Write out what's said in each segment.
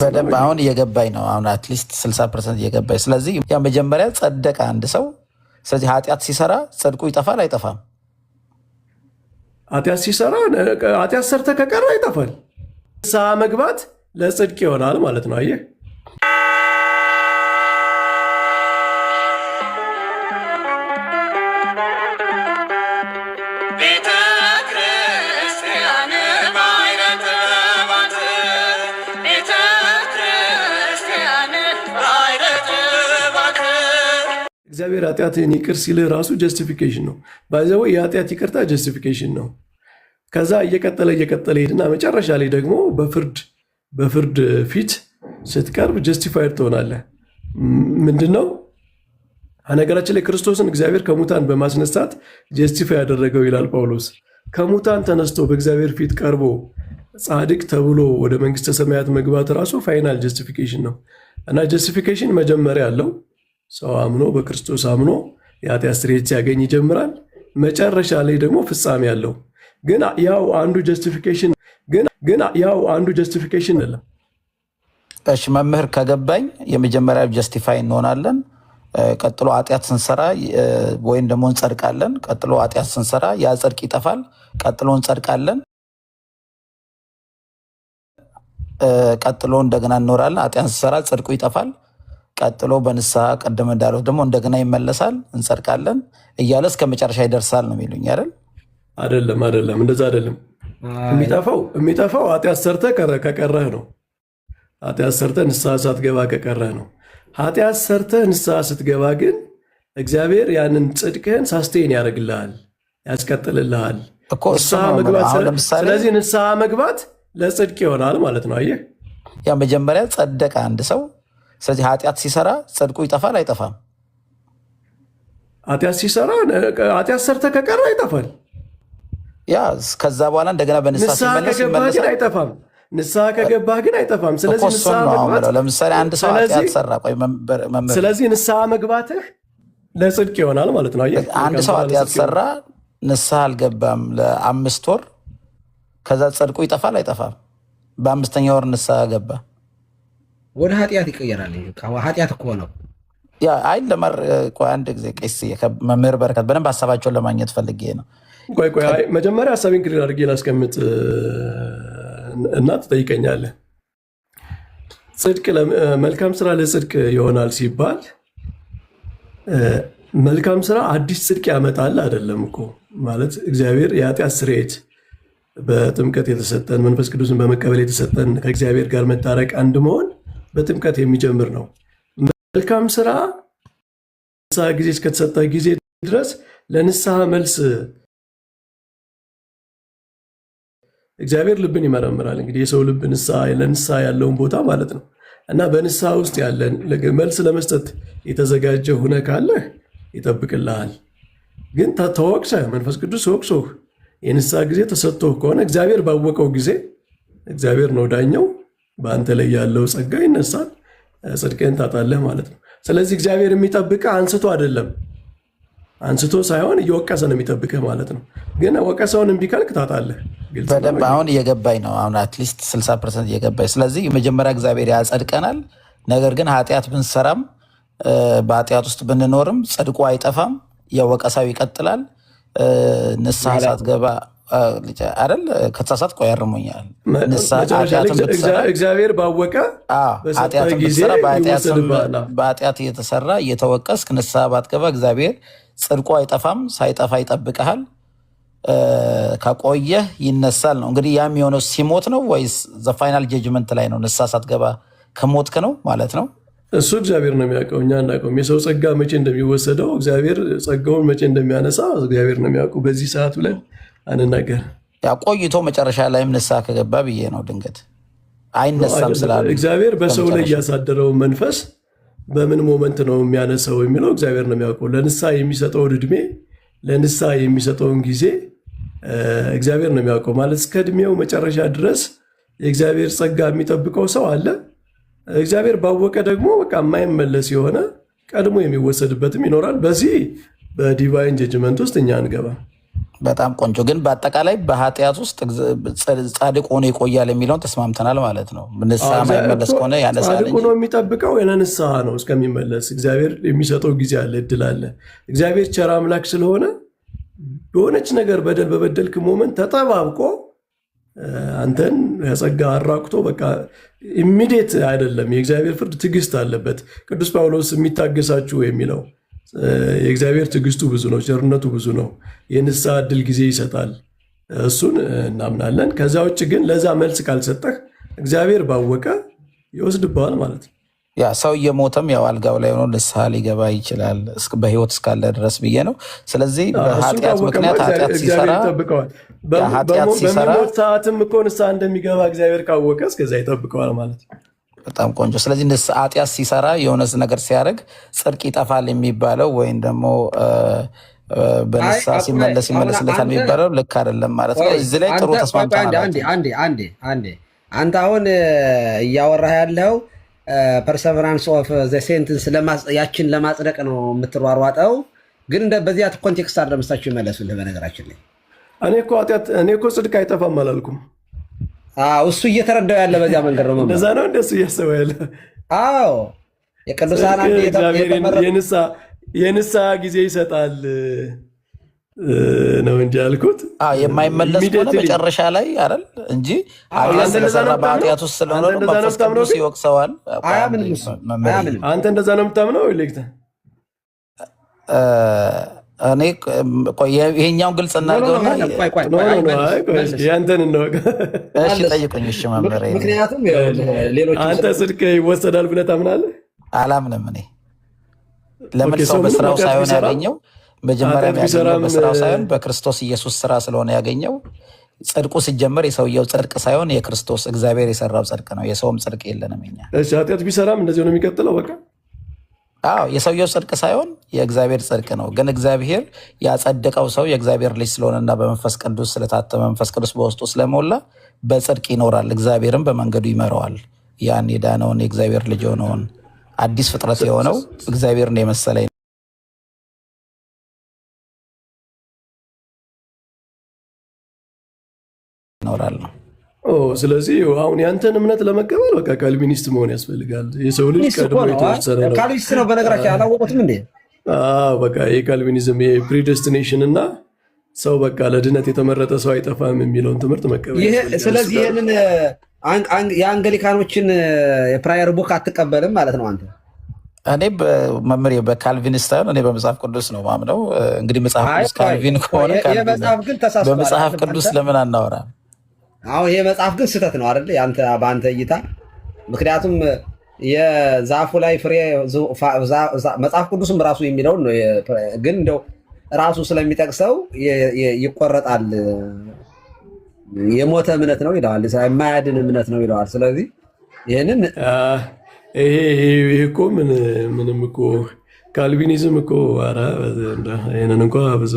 በደንብ አሁን እየገባኝ ነው። አሁን አትሊስት 60% እየገባኝ። ስለዚህ ያ መጀመሪያ ጸደቀ አንድ ሰው። ስለዚህ ኃጢአት ሲሰራ ጽድቁ ይጠፋል አይጠፋም? ኃጢአት ሲሰራ ኃጢአት ሰርተ ከቀረ ይጠፋል። ንስሐ መግባት ለጽድቅ ይሆናል ማለት ነው። አየህ እግዚአብሔር ኃጢአትን ይቅር ሲልህ ራሱ ጀስቲፊኬሽን ነው። ባይዘው የኃጢአት ይቅርታ ጀስቲፊኬሽን ነው። ከዛ እየቀጠለ ሄድና መጨረሻ ላይ ደግሞ በፍርድ ፊት ስትቀርብ ጀስቲፋይድ ትሆናለህ። ምንድነው ነገራችን ላይ ክርስቶስን እግዚአብሔር ከሙታን በማስነሳት ጀስቲፋይ ያደረገው ይላል ጳውሎስ። ከሙታን ተነስቶ በእግዚአብሔር ፊት ቀርቦ ጻድቅ ተብሎ ወደ መንግስተ ሰማያት መግባት ራሱ ፋይናል ጀስቲፊኬሽን ነው። እና ጀስቲፊኬሽን መጀመሪያ አለው። ሰው አምኖ በክርስቶስ አምኖ የኃጢአት ስርየት ሲያገኝ ይጀምራል። መጨረሻ ላይ ደግሞ ፍጻሜ አለው። ግን ያው አንዱ ጀስቲፊኬሽን አይደለም። እሺ መምህር ከገባኝ የመጀመሪያ ጀስቲፋይ እንሆናለን። ቀጥሎ ኃጢአት ስንሰራ ወይም ደግሞ እንጸድቃለን። ቀጥሎ ኃጢአት ስንሰራ ያ ጽድቅ ይጠፋል። ቀጥሎ እንጸድቃለን። ቀጥሎ እንደገና እንኖራለን። ኃጢአት ስንሰራ ጽድቁ ይጠፋል። ቀጥሎ በንስሐ ቀደም እንዳሉት ደግሞ እንደገና ይመለሳል፣ እንጸድቃለን እያለ እስከ መጨረሻ ይደርሳል ነው የሚሉኝ አይደል? አይደለም፣ እንደዛ አይደለም። የሚጠፋው ኃጢአት ሰርተህ ከቀረህ ነው። ኃጢአት ሰርተህ ንስሐ ሳትገባ ከቀረህ ነው። ኃጢአት ሰርተህ ንስሐ ስትገባ ግን እግዚአብሔር ያንን ጽድቅህን ሳስቴን ያደርግልሃል፣ ያስቀጥልልሃል። ስለዚህ ንስሐ መግባት ለጽድቅ ይሆናል ማለት ነው። አየህ ያ መጀመሪያ ጸደቀ አንድ ሰው። ስለዚህ ኃጢአት ሲሰራ ጽድቁ ይጠፋል አይጠፋም? ኃጢአት ሲሰራ ኃጢአት ሰርተህ ከቀረ ይጠፋል። ያ ከዛ በኋላ እንደገና በንስሐ ሲመለስ ግን አይጠፋም። ንስሐ ከገባህ ግን አይጠፋም። ስለዚህ ንስሐ መግባት ለምሳሌ አንድ ሰው ኃጢአት ሰራ፣ ስለዚህ ንስሐ መግባትህ ለጽድቅ ይሆናል ማለት ነው። አንድ ሰው ኃጢአት ሰራ፣ ንስሐ አልገባም ለ5 ወር፣ ከዛ ጽድቁ ይጠፋል አይጠፋም? በ5ኛ ወር ንስሐ ገባ፣ ወደ ኃጢአት ይቀየራል። ኃጢአት እኮ ነው። ያ አይ አንድ ጊዜ ቄስ መምህር በረከት በደንብ ሀሳባቸውን ለማግኘት ፈልጌ ነው። ቆይ መጀመሪያ ሀሳቤን ክሊር አድርጌ ላስቀምጥ እና ትጠይቀኛለህ። ጽድቅ መልካም ስራ ለጽድቅ ይሆናል ሲባል መልካም ስራ አዲስ ጽድቅ ያመጣል አይደለም እኮ ማለት። እግዚአብሔር የኃጢአት ስርየት በጥምቀት የተሰጠን መንፈስ ቅዱስን በመቀበል የተሰጠን ከእግዚአብሔር ጋር መታረቅ አንድ መሆን በጥምቀት የሚጀምር ነው። መልካም ስራ ንስሐ ጊዜ እስከተሰጠ ጊዜ ድረስ ለንስሐ መልስ እግዚአብሔር ልብን ይመረምራል። እንግዲህ የሰው ልብ ለንስሐ ያለውን ቦታ ማለት ነው። እና በንስሐ ውስጥ ያለን መልስ ለመስጠት የተዘጋጀ ሁነ ካለህ ይጠብቅልሃል። ግን ተወቅሰህ መንፈስ ቅዱስ ወቅሶህ የንስሐ ጊዜ ተሰጥቶህ ከሆነ እግዚአብሔር ባወቀው ጊዜ እግዚአብሔር ነው ዳኛው፣ በአንተ ላይ ያለው ጸጋ ይነሳል፣ ጽድቅህን ታጣለህ ማለት ነው። ስለዚህ እግዚአብሔር የሚጠብቅህ አንስቶ አይደለም፣ አንስቶ ሳይሆን እየወቀሰ ነው የሚጠብቅህ ማለት ነው። ግን ወቀሰውን እምቢ ካልክ ታጣለህ። በደንብ አሁን እየገባኝ ነው። አሁን አትሊስት 60% እየገባኝ። ስለዚህ መጀመሪያ እግዚአብሔር ያጸድቀናል። ነገር ግን ኃጢአት ብንሰራም በኃጢአት ውስጥ ብንኖርም ጽድቁ አይጠፋም፣ የወቀሳው ይቀጥላል። ንስሐ ሳትገባ አይደል? ከተሳሳት ቆይ ያርሙኛል። እግዚአብሔር ባወቀ በኃጢአት እየተሰራ እየተወቀስክ ንስሐ ባትገባ እግዚአብሔር ጽድቁ አይጠፋም፣ ሳይጠፋ ይጠብቀሃል። ከቆየህ ይነሳል ነው እንግዲህ። ያም የሆነው ሲሞት ነው ወይስ ዘፋይናል ጀጅመንት ላይ ነው? ንስሐ ሳትገባ ከሞትክ ነው ማለት ነው። እሱ እግዚአብሔር ነው የሚያውቀው፣ እኛ እናውቀውም። የሰው ጸጋ መቼ እንደሚወሰደው እግዚአብሔር ጸጋውን መቼ እንደሚያነሳ እግዚአብሔር ነው የሚያውቀው። በዚህ ሰዓት ብለን አንናገር። ያ ቆይቶ መጨረሻ ላይም ንስሐ ከገባ ብዬ ነው። ድንገት አይነሳም ስላሉ እግዚአብሔር በሰው ላይ እያሳደረው መንፈስ በምን ሞመንት ነው የሚያነሳው የሚለው እግዚአብሔር ነው የሚያውቀው። ለንስሐ የሚሰጠውን እድሜ፣ ለንስሐ የሚሰጠውን ጊዜ እግዚአብሔር ነው የሚያውቀው። ማለት እስከ እድሜው መጨረሻ ድረስ የእግዚአብሔር ጸጋ የሚጠብቀው ሰው አለ። እግዚአብሔር ባወቀ ደግሞ በቃ የማይመለስ የሆነ ቀድሞ የሚወሰድበትም ይኖራል። በዚህ በዲቫይን ጀጅመንት ውስጥ እኛ አንገባም። በጣም ቆንጆ። ግን በአጠቃላይ በኃጢአት ውስጥ ጻድቅ ሆኖ ይቆያል የሚለውን ተስማምተናል ማለት ነው። ንስሐ ማይመለስ ከሆነ ያነሳል ጻድቅ ሆኖ የሚጠብቀው ለንስሐ ነው እስከሚመለስ። እግዚአብሔር የሚሰጠው ጊዜ አለ፣ እድል አለ። እግዚአብሔር ቸር አምላክ ስለሆነ በሆነች ነገር በበደልክ ሞመንት ተጠባብቆ አንተን ያጸጋ አራቁቶ በቃ ኢሚዲየት አይደለም። የእግዚአብሔር ፍርድ ትዕግስት አለበት። ቅዱስ ጳውሎስ የሚታገሳችሁ የሚለው የእግዚአብሔር ትዕግስቱ ብዙ ነው፣ ቸርነቱ ብዙ ነው። የንስሐ እድል ጊዜ ይሰጣል። እሱን እናምናለን። ከዛ ውጭ ግን ለዛ መልስ ካልሰጠህ እግዚአብሔር ባወቀ ይወስድብሃል ማለት ነው። ያ ሰው እየሞተም ያው አልጋው ላይ ሆኖ ንስሐ ሊገባ ይችላል በህይወት እስካለ ድረስ ብዬ ነው። ስለዚህ በኃጢአት ምክንያት ኃጢአት ሲሰራ በሚሞት ሰዓትም እኮ ንስሐ እንደሚገባ እግዚአብሔር ካወቀ እስከዛ ይጠብቀዋል ማለት ነው። በጣም ቆንጆ። ስለዚህ ኃጢአት ሲሰራ የሆነ ነገር ሲያደርግ ጽድቅ ይጠፋል የሚባለው ወይም ደግሞ በንስሐ ሲመለስ ይመለስለታል የሚባለው ልክ አይደለም ማለት ነው። እዚህ ላይ ጥሩ ተስማምተናል። አንዴ አንተ አሁን እያወራህ ያለው ፐርሰቨራንስ ኦፍ ዘ ሴንትንስ ያችን ለማጽደቅ ነው የምትሯሯጠው። ግን በዚያ ኮንቴክስት አለ ለምሳቸው ይመለሱልህ። በነገራችን ላይ እኔ እኮ ጽድቅ አይጠፋም አላልኩም። እሱ እየተረዳው ያለ በዚያ መንገድ ነው። እንደዛ ነው እንደሱ እያሰበ ያለ። አዎ የቅዱሳን የንስሐ ጊዜ ይሰጣል ነው እንጂ ያልኩት የማይመለስ ከሆነ መጨረሻ ላይ አይደል እንጂ ኃጢአት ስለሰራ በኃጢአት ውስጥ ስለሆነ መንፈስ ቅዱስ ይወቅሰዋል። አንተ እንደዛ ነው የምታምነው? እኔ ይሄኛውን ግልጽ እናድርገውና ያንተን እንወቅ። እሺ ጠይቁኝ። እሺ መምህር፣ ምክንያቱም አንተ ጽድቅ ይወሰዳል ብለህ ታምናለህ? አላምንም። እኔ ለምን ሰው በስራው ሳይሆን ያገኘው መጀመሪያ ያገኘው በስራው ሳይሆን በክርስቶስ ኢየሱስ ስራ ስለሆነ ያገኘው። ጽድቁ ሲጀመር የሰውየው ጽድቅ ሳይሆን የክርስቶስ እግዚአብሔር የሰራው ጽድቅ ነው። የሰውም ጽድቅ የለንም እኛ። እሺ ኃጢአት ቢሰራም እንደዚህ ነው የሚቀጥለው በቃ። የሰውየው ጽድቅ ሳይሆን የእግዚአብሔር ጽድቅ ነው። ግን እግዚአብሔር ያጸደቀው ሰው የእግዚአብሔር ልጅ ስለሆነና በመንፈስ ቅዱስ ስለታተመ መንፈስ ቅዱስ በውስጡ ስለሞላ በጽድቅ ይኖራል። እግዚአብሔርም በመንገዱ ይመራዋል። ያን የዳነውን የእግዚአብሔር ልጅ የሆነውን አዲስ ፍጥረት የሆነው እግዚአብሔርን የመሰለ ይኖራል ነው። ስለዚህ አሁን ያንተን እምነት ለመቀበል በቃ ካልቪኒስት መሆን ያስፈልጋል። የሰው ልጅ ቀድሞ የተወሰነ ነው። ካልቪኒስት ነው በነገራችን አላወቁትም እንዴ? በቃ የካልቪኒዝም የፕሪደስቲኔሽን እና ሰው በቃ ለድነት የተመረጠ ሰው አይጠፋም የሚለውን ትምህርት መቀበል። ስለዚህ ይህንን የአንገሊካኖችን የፕራየር ቡክ አትቀበልም ማለት ነው አንተ? እኔ መምህር በካልቪኒስት እኔ በመጽሐፍ ቅዱስ ነው ማምነው። እንግዲህ መጽሐፍ ቅዱስ ካልቪን ከሆነ በመጽሐፍ ቅዱስ ለምን አናወራ? አሁን ይሄ መጽሐፍ ግን ስህተት ነው አይደል? በአንተ እይታ። ምክንያቱም የዛፉ ላይ ፍሬ መጽሐፍ ቅዱስም ራሱ የሚለውን ነው። ግን እንደው ራሱ ስለሚጠቅሰው ይቆረጣል። የሞተ እምነት ነው ይለዋል፣ የማያድን እምነት ነው ይለዋል። ስለዚህ ይህንን ይሄ እኮ ምንም እኮ ካልቪኒዝም እኮ ኧረ ይህንን እንኳ ብዙ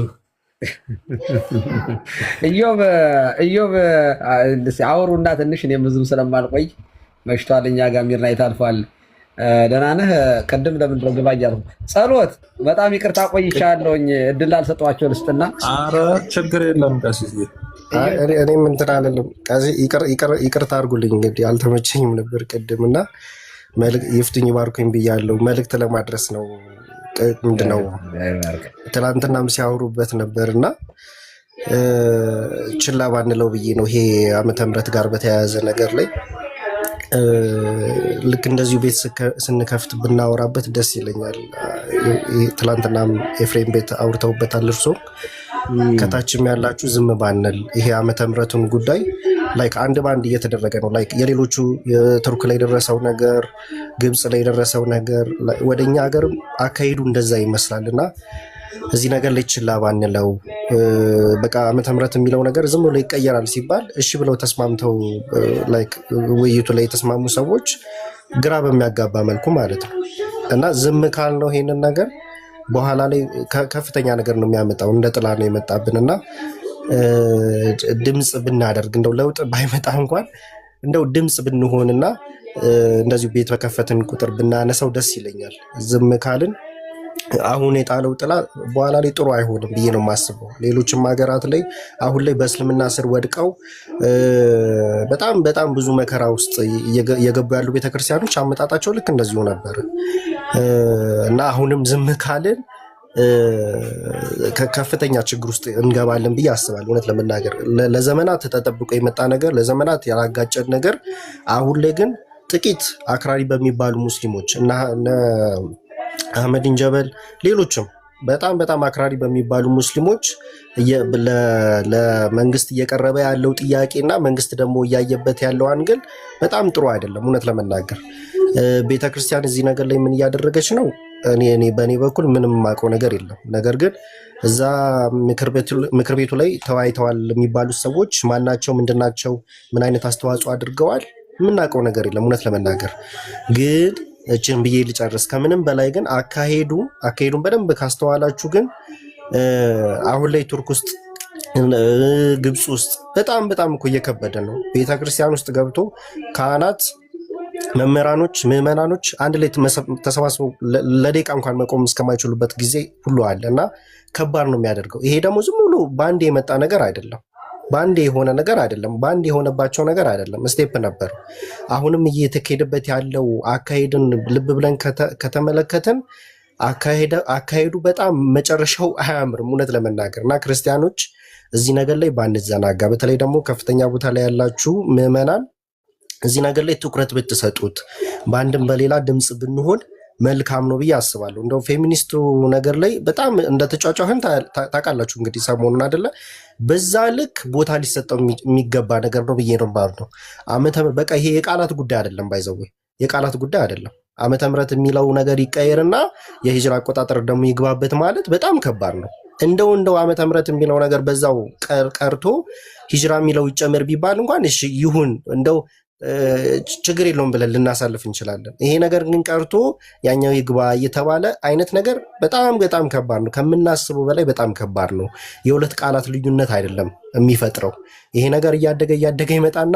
እዮብ አውሩና ትንሽ እኔም ብዙም ስለማልቆይ መሽቷል። እኛ ጋር ሚድናይት አልፏል። ደህና ነህ? ቅድም ለምንድን ነው ግባ እያልኩ ጸሎት። በጣም ይቅርታ ቆይቻለሁኝ። እድል አልሰጠኋቸው ልስጥና። ኧረ ችግር የለም ቀሲስ። እኔም እንትን አልልም። ይቅርታ አድርጉልኝ። እንግዲህ አልተመቸኝም ነበር ቅድም እና ይፍቱኝ ባርኩኝ ብያለሁ። መልእክት ለማድረስ ነው። ምንድነው ትናንትናም ሲያወሩበት ነበር እና ችላ ባንለው ብዬ ነው። ይሄ ዓመተ ምሕረት ጋር በተያያዘ ነገር ላይ ልክ እንደዚሁ ቤት ስንከፍት ብናወራበት ደስ ይለኛል። ትናንትናም ኤፍሬም ቤት አውርተውበታል። እርሶ ከታችም ያላችሁ ዝም ባንል ይሄ ዓመተ ምሕረቱን ጉዳይ ላይክ አንድ በአንድ እየተደረገ ነው። ላይክ የሌሎቹ የቱርክ ላይ የደረሰው ነገር፣ ግብፅ ላይ የደረሰው ነገር ወደኛ ሀገር አካሄዱ እንደዛ ይመስላል እና እዚህ ነገር ላይ ችላ ባንለው። በቃ ዓመተ ምሕረት የሚለው ነገር ዝም ብሎ ይቀየራል ሲባል እሺ ብለው ተስማምተው ላይክ ውይይቱ ላይ የተስማሙ ሰዎች ግራ በሚያጋባ መልኩ ማለት ነው እና ዝም ካልነው ይሄንን ነገር በኋላ ላይ ከፍተኛ ነገር ነው የሚያመጣው። እንደ ጥላ ነው የመጣብን እና ድምፅ ብናደርግ እንደው ለውጥ ባይመጣ እንኳን እንደው ድምፅ ብንሆንና እንደዚሁ ቤት በከፈትን ቁጥር ብናነሳው ደስ ይለኛል። ዝም ካልን አሁን የጣለው ጥላ በኋላ ላይ ጥሩ አይሆንም ብዬ ነው የማስበው። ሌሎችም ሀገራት ላይ አሁን ላይ በእስልምና ስር ወድቀው በጣም በጣም ብዙ መከራ ውስጥ እየገቡ ያሉ ቤተክርስቲያኖች አመጣጣቸው ልክ እንደዚሁ ነበር እና አሁንም ዝም ካልን ከፍተኛ ችግር ውስጥ እንገባለን ብዬ አስባለሁ። እውነት ለመናገር ለዘመናት ተጠብቆ የመጣ ነገር፣ ለዘመናት ያላጋጨን ነገር አሁን ላይ ግን ጥቂት አክራሪ በሚባሉ ሙስሊሞች እና አህመዲን ጀበል ሌሎችም በጣም በጣም አክራሪ በሚባሉ ሙስሊሞች ለመንግስት እየቀረበ ያለው ጥያቄ እና መንግስት ደግሞ እያየበት ያለው አንግል በጣም ጥሩ አይደለም። እውነት ለመናገር ቤተክርስቲያን እዚህ ነገር ላይ ምን እያደረገች ነው? እኔ በእኔ በኩል ምንም የማውቀው ነገር የለም። ነገር ግን እዛ ምክር ቤቱ ላይ ተወያይተዋል የሚባሉት ሰዎች ማናቸው? ምንድናቸው? ምን አይነት አስተዋጽኦ አድርገዋል? የምናውቀው ነገር የለም። እውነት ለመናገር ግን እችን ብዬ ልጨርስ። ከምንም በላይ ግን አካሄዱን በደንብ ካስተዋላችሁ ግን አሁን ላይ ቱርክ ውስጥ ግብፅ ውስጥ በጣም በጣም እኮ እየከበደ ነው። ቤተክርስቲያን ውስጥ ገብቶ ካህናት፣ መምህራኖች፣ ምዕመናኖች አንድ ላይ ተሰባስበው ለደቂቃ እንኳን መቆም እስከማይችሉበት ጊዜ ሁሉ አለ እና ከባድ ነው የሚያደርገው። ይሄ ደግሞ ዝም ብሎ በአንድ የመጣ ነገር አይደለም። በአንድ የሆነ ነገር አይደለም። በአንድ የሆነባቸው ነገር አይደለም። ስቴፕ ነበር። አሁንም እየተካሄደበት ያለው አካሄድን ልብ ብለን ከተመለከትን አካሄዱ በጣም መጨረሻው አያምርም እውነት ለመናገር እና ክርስቲያኖች እዚህ ነገር ላይ ባንዘናጋ፣ በተለይ ደግሞ ከፍተኛ ቦታ ላይ ያላችሁ ምዕመናን እዚህ ነገር ላይ ትኩረት ብትሰጡት፣ በአንድም በሌላ ድምፅ ብንሆን መልካም ነው ብዬ አስባለሁ። እንደው ፌሚኒስቱ ነገር ላይ በጣም እንደተጫጫህን ታውቃላችሁ እንግዲህ ሰሞኑን አይደለ? በዛ ልክ ቦታ ሊሰጠው የሚገባ ነገር ነው ብዬ ነው ማለት ነው። በቃ ይሄ የቃላት ጉዳይ አይደለም፣ ባይዘው የቃላት ጉዳይ አይደለም። ዓመተ ምሕረት የሚለው ነገር ይቀየርና የሂጅራ አቆጣጠር ደግሞ ይግባበት ማለት በጣም ከባድ ነው። እንደው ዓመተ ምሕረት የሚለው ነገር በዛው ቀርቶ ሂጅራ የሚለው ይጨመር ቢባል እንኳን እሺ ይሁን እንደው ችግር የለውም ብለን ልናሳልፍ እንችላለን። ይሄ ነገር ግን ቀርቶ ያኛው ይግባ እየተባለ አይነት ነገር በጣም በጣም ከባድ ነው። ከምናስበው በላይ በጣም ከባድ ነው። የሁለት ቃላት ልዩነት አይደለም የሚፈጥረው። ይሄ ነገር እያደገ ይመጣና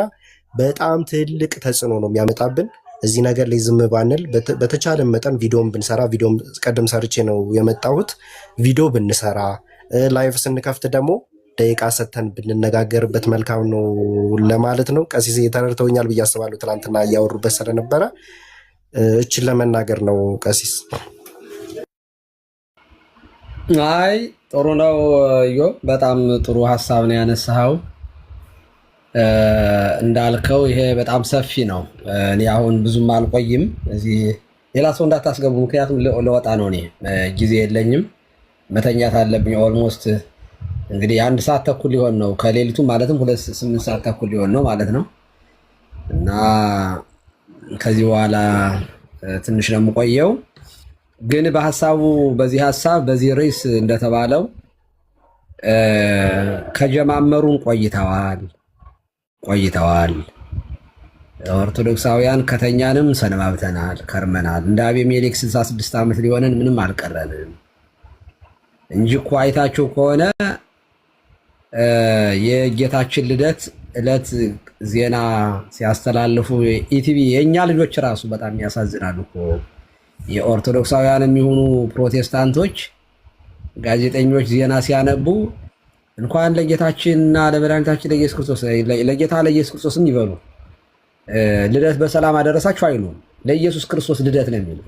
በጣም ትልቅ ተጽዕኖ ነው የሚያመጣብን። እዚህ ነገር ላይ ዝም ባንል፣ በተቻለ መጠን ቪዲዮም ብንሰራ፣ ቪዲዮም ቀደም ሰርቼ ነው የመጣሁት፣ ቪዲዮ ብንሰራ፣ ላይቭ ስንከፍት ደግሞ ደቂቃ ሰተን ብንነጋገርበት መልካም ነው ለማለት ነው። ቀሲስ ተረድተውኛል ብዬ አስባለሁ። ትናንትና እያወሩበት ስለነበረ እችን ለመናገር ነው። ቀሲስ አይ ጥሩ ነው ዮ፣ በጣም ጥሩ ሀሳብ ነው ያነሳኸው። እንዳልከው ይሄ በጣም ሰፊ ነው። እኔ አሁን ብዙም አልቆይም እዚህ፣ ሌላ ሰው እንዳታስገቡ፣ ምክንያቱም ለወጣ ነው። እኔ ጊዜ የለኝም፣ መተኛት አለብኝ። ኦልሞስት እንግዲህ 1 ሰዓት ተኩል ሊሆን ነው ከሌሊቱ፣ ማለትም 8 ሰዓት ተኩል ሊሆን ነው ማለት ነው። እና ከዚህ በኋላ ትንሽ ነው የምቆየው። ግን በዚህ ሀሳብ በዚህ ርዕስ እንደተባለው ከጀማመሩን ቆይተዋል። ኦርቶዶክሳውያን ከተኛንም ሰነባብተናል፣ ከርመናል። እንደ አቤሜሌክ 66 ዓመት ሊሆነን ምንም አልቀረንም እንጂ እኮ አይታችሁ ከሆነ የጌታችን ልደት ዕለት ዜና ሲያስተላልፉ ኢቲቪ የእኛ ልጆች ራሱ በጣም ያሳዝናሉ እኮ። የኦርቶዶክሳውያን የሚሆኑ ፕሮቴስታንቶች ጋዜጠኞች ዜና ሲያነቡ እንኳን ለጌታችንና ለመድኃኒታችን ለኢየሱስ ክርስቶስ ለጌታ ለኢየሱስ ክርስቶስም ይበሉ ልደት በሰላም አደረሳችሁ አይሉም። ለኢየሱስ ክርስቶስ ልደት ነው የሚሉት።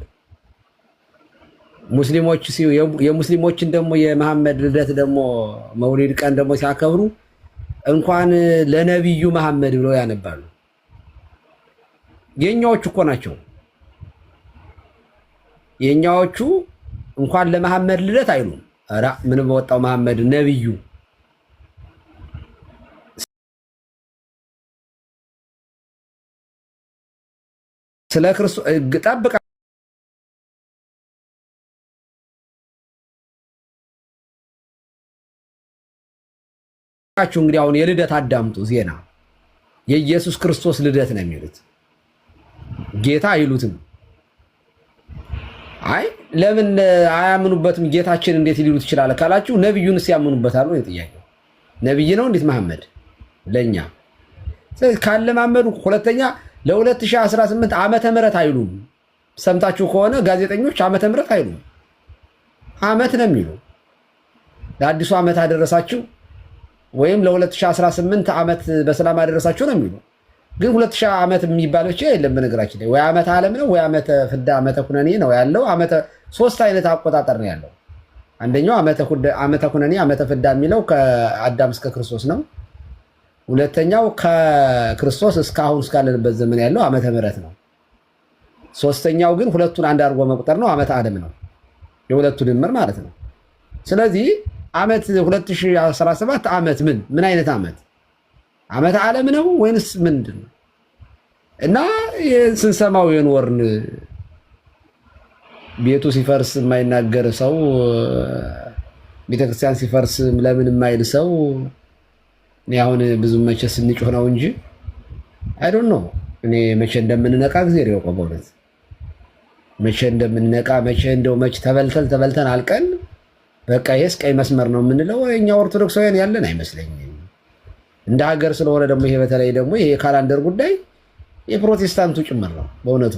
ሙስሊሞች የሙስሊሞችን ደግሞ የመሐመድ ልደት ደግሞ መውሊድ ቀን ደግሞ ሲያከብሩ እንኳን ለነቢዩ መሐመድ ብለው ያነባሉ። የኛዎቹ እኮ ናቸው። የኛዎቹ እንኳን ለመሐመድ ልደት አይሉም። ኧረ ምን በወጣው መሐመድ ነቢዩ ስለ ክርስቶስ ጠብቃ እንግዲህ አሁን የልደት አዳምጡ ዜና የኢየሱስ ክርስቶስ ልደት ነው የሚሉት። ጌታ አይሉትም። አይ ለምን አያምኑበትም? ጌታችን እንዴት ሊሉት ይችላል ካላችሁ ነብዩንስ ያምኑበታል ነው ጥያቄው። ነብይ ነው እንዴት መሐመድ ለኛ ካለማመዱ። ሁለተኛ ለ2018 ዓመተ ምህረት አይሉም። ሰምታችሁ ከሆነ ጋዜጠኞች ዓመተ ምህረት አይሉም። ዓመት ነው የሚሉ። ለአዲሱ ዓመት አደረሳችሁ ወይም ለ2018 ዓመት በሰላም አደረሳችሁ ነው የሚሉ። ግን 2000 ዓመት የሚባለው የለም በነገራችን ላይ። ወይ ዓመተ ዓለም ነው ወይ ዓመተ ፍዳ ዓመተ ኩነኔ ነው ያለው። ሶስት አይነት አቆጣጠር ነው ያለው። አንደኛው ዓመተ ኩነኔ ዓመተ ፍዳ የሚለው ከአዳም እስከ ክርስቶስ ነው። ሁለተኛው ከክርስቶስ እስካሁን እስካለንበት ዘመን ያለው ዓመተ ምሕረት ነው። ሶስተኛው ግን ሁለቱን አንድ አድርጎ መቁጠር ነው፣ ዓመተ ዓለም ነው። የሁለቱ ድምር ማለት ነው። ስለዚህ ዓመት 2017 ዓመት ምን አይነት ዓመት ዓመተ ዓለም ነው ወይንስ ምንድን ነው? እና ስንሰማው የኖርን ቤቱ ሲፈርስ የማይናገር ሰው፣ ቤተክርስቲያን ሲፈርስ ለምን የማይል ሰው እኔ አሁን ብዙ መቼ ስንጮህ ነው እንጂ አይ ዶንት ኖ እኔ መቼ እንደምንነቃ ጊዜ ያውቀው በእውነት መቼ እንደምንነቃ መቼ ተበልተን አልቀን በቃ የስ ቀይ መስመር ነው የምንለው እኛ ኦርቶዶክሳውያን ያለን አይመስለኝም። እንደ ሀገር ስለሆነ ደግሞ ይሄ በተለይ ደግሞ ይሄ የካላንደር ጉዳይ የፕሮቴስታንቱ ጭምር ነው በእውነቱ።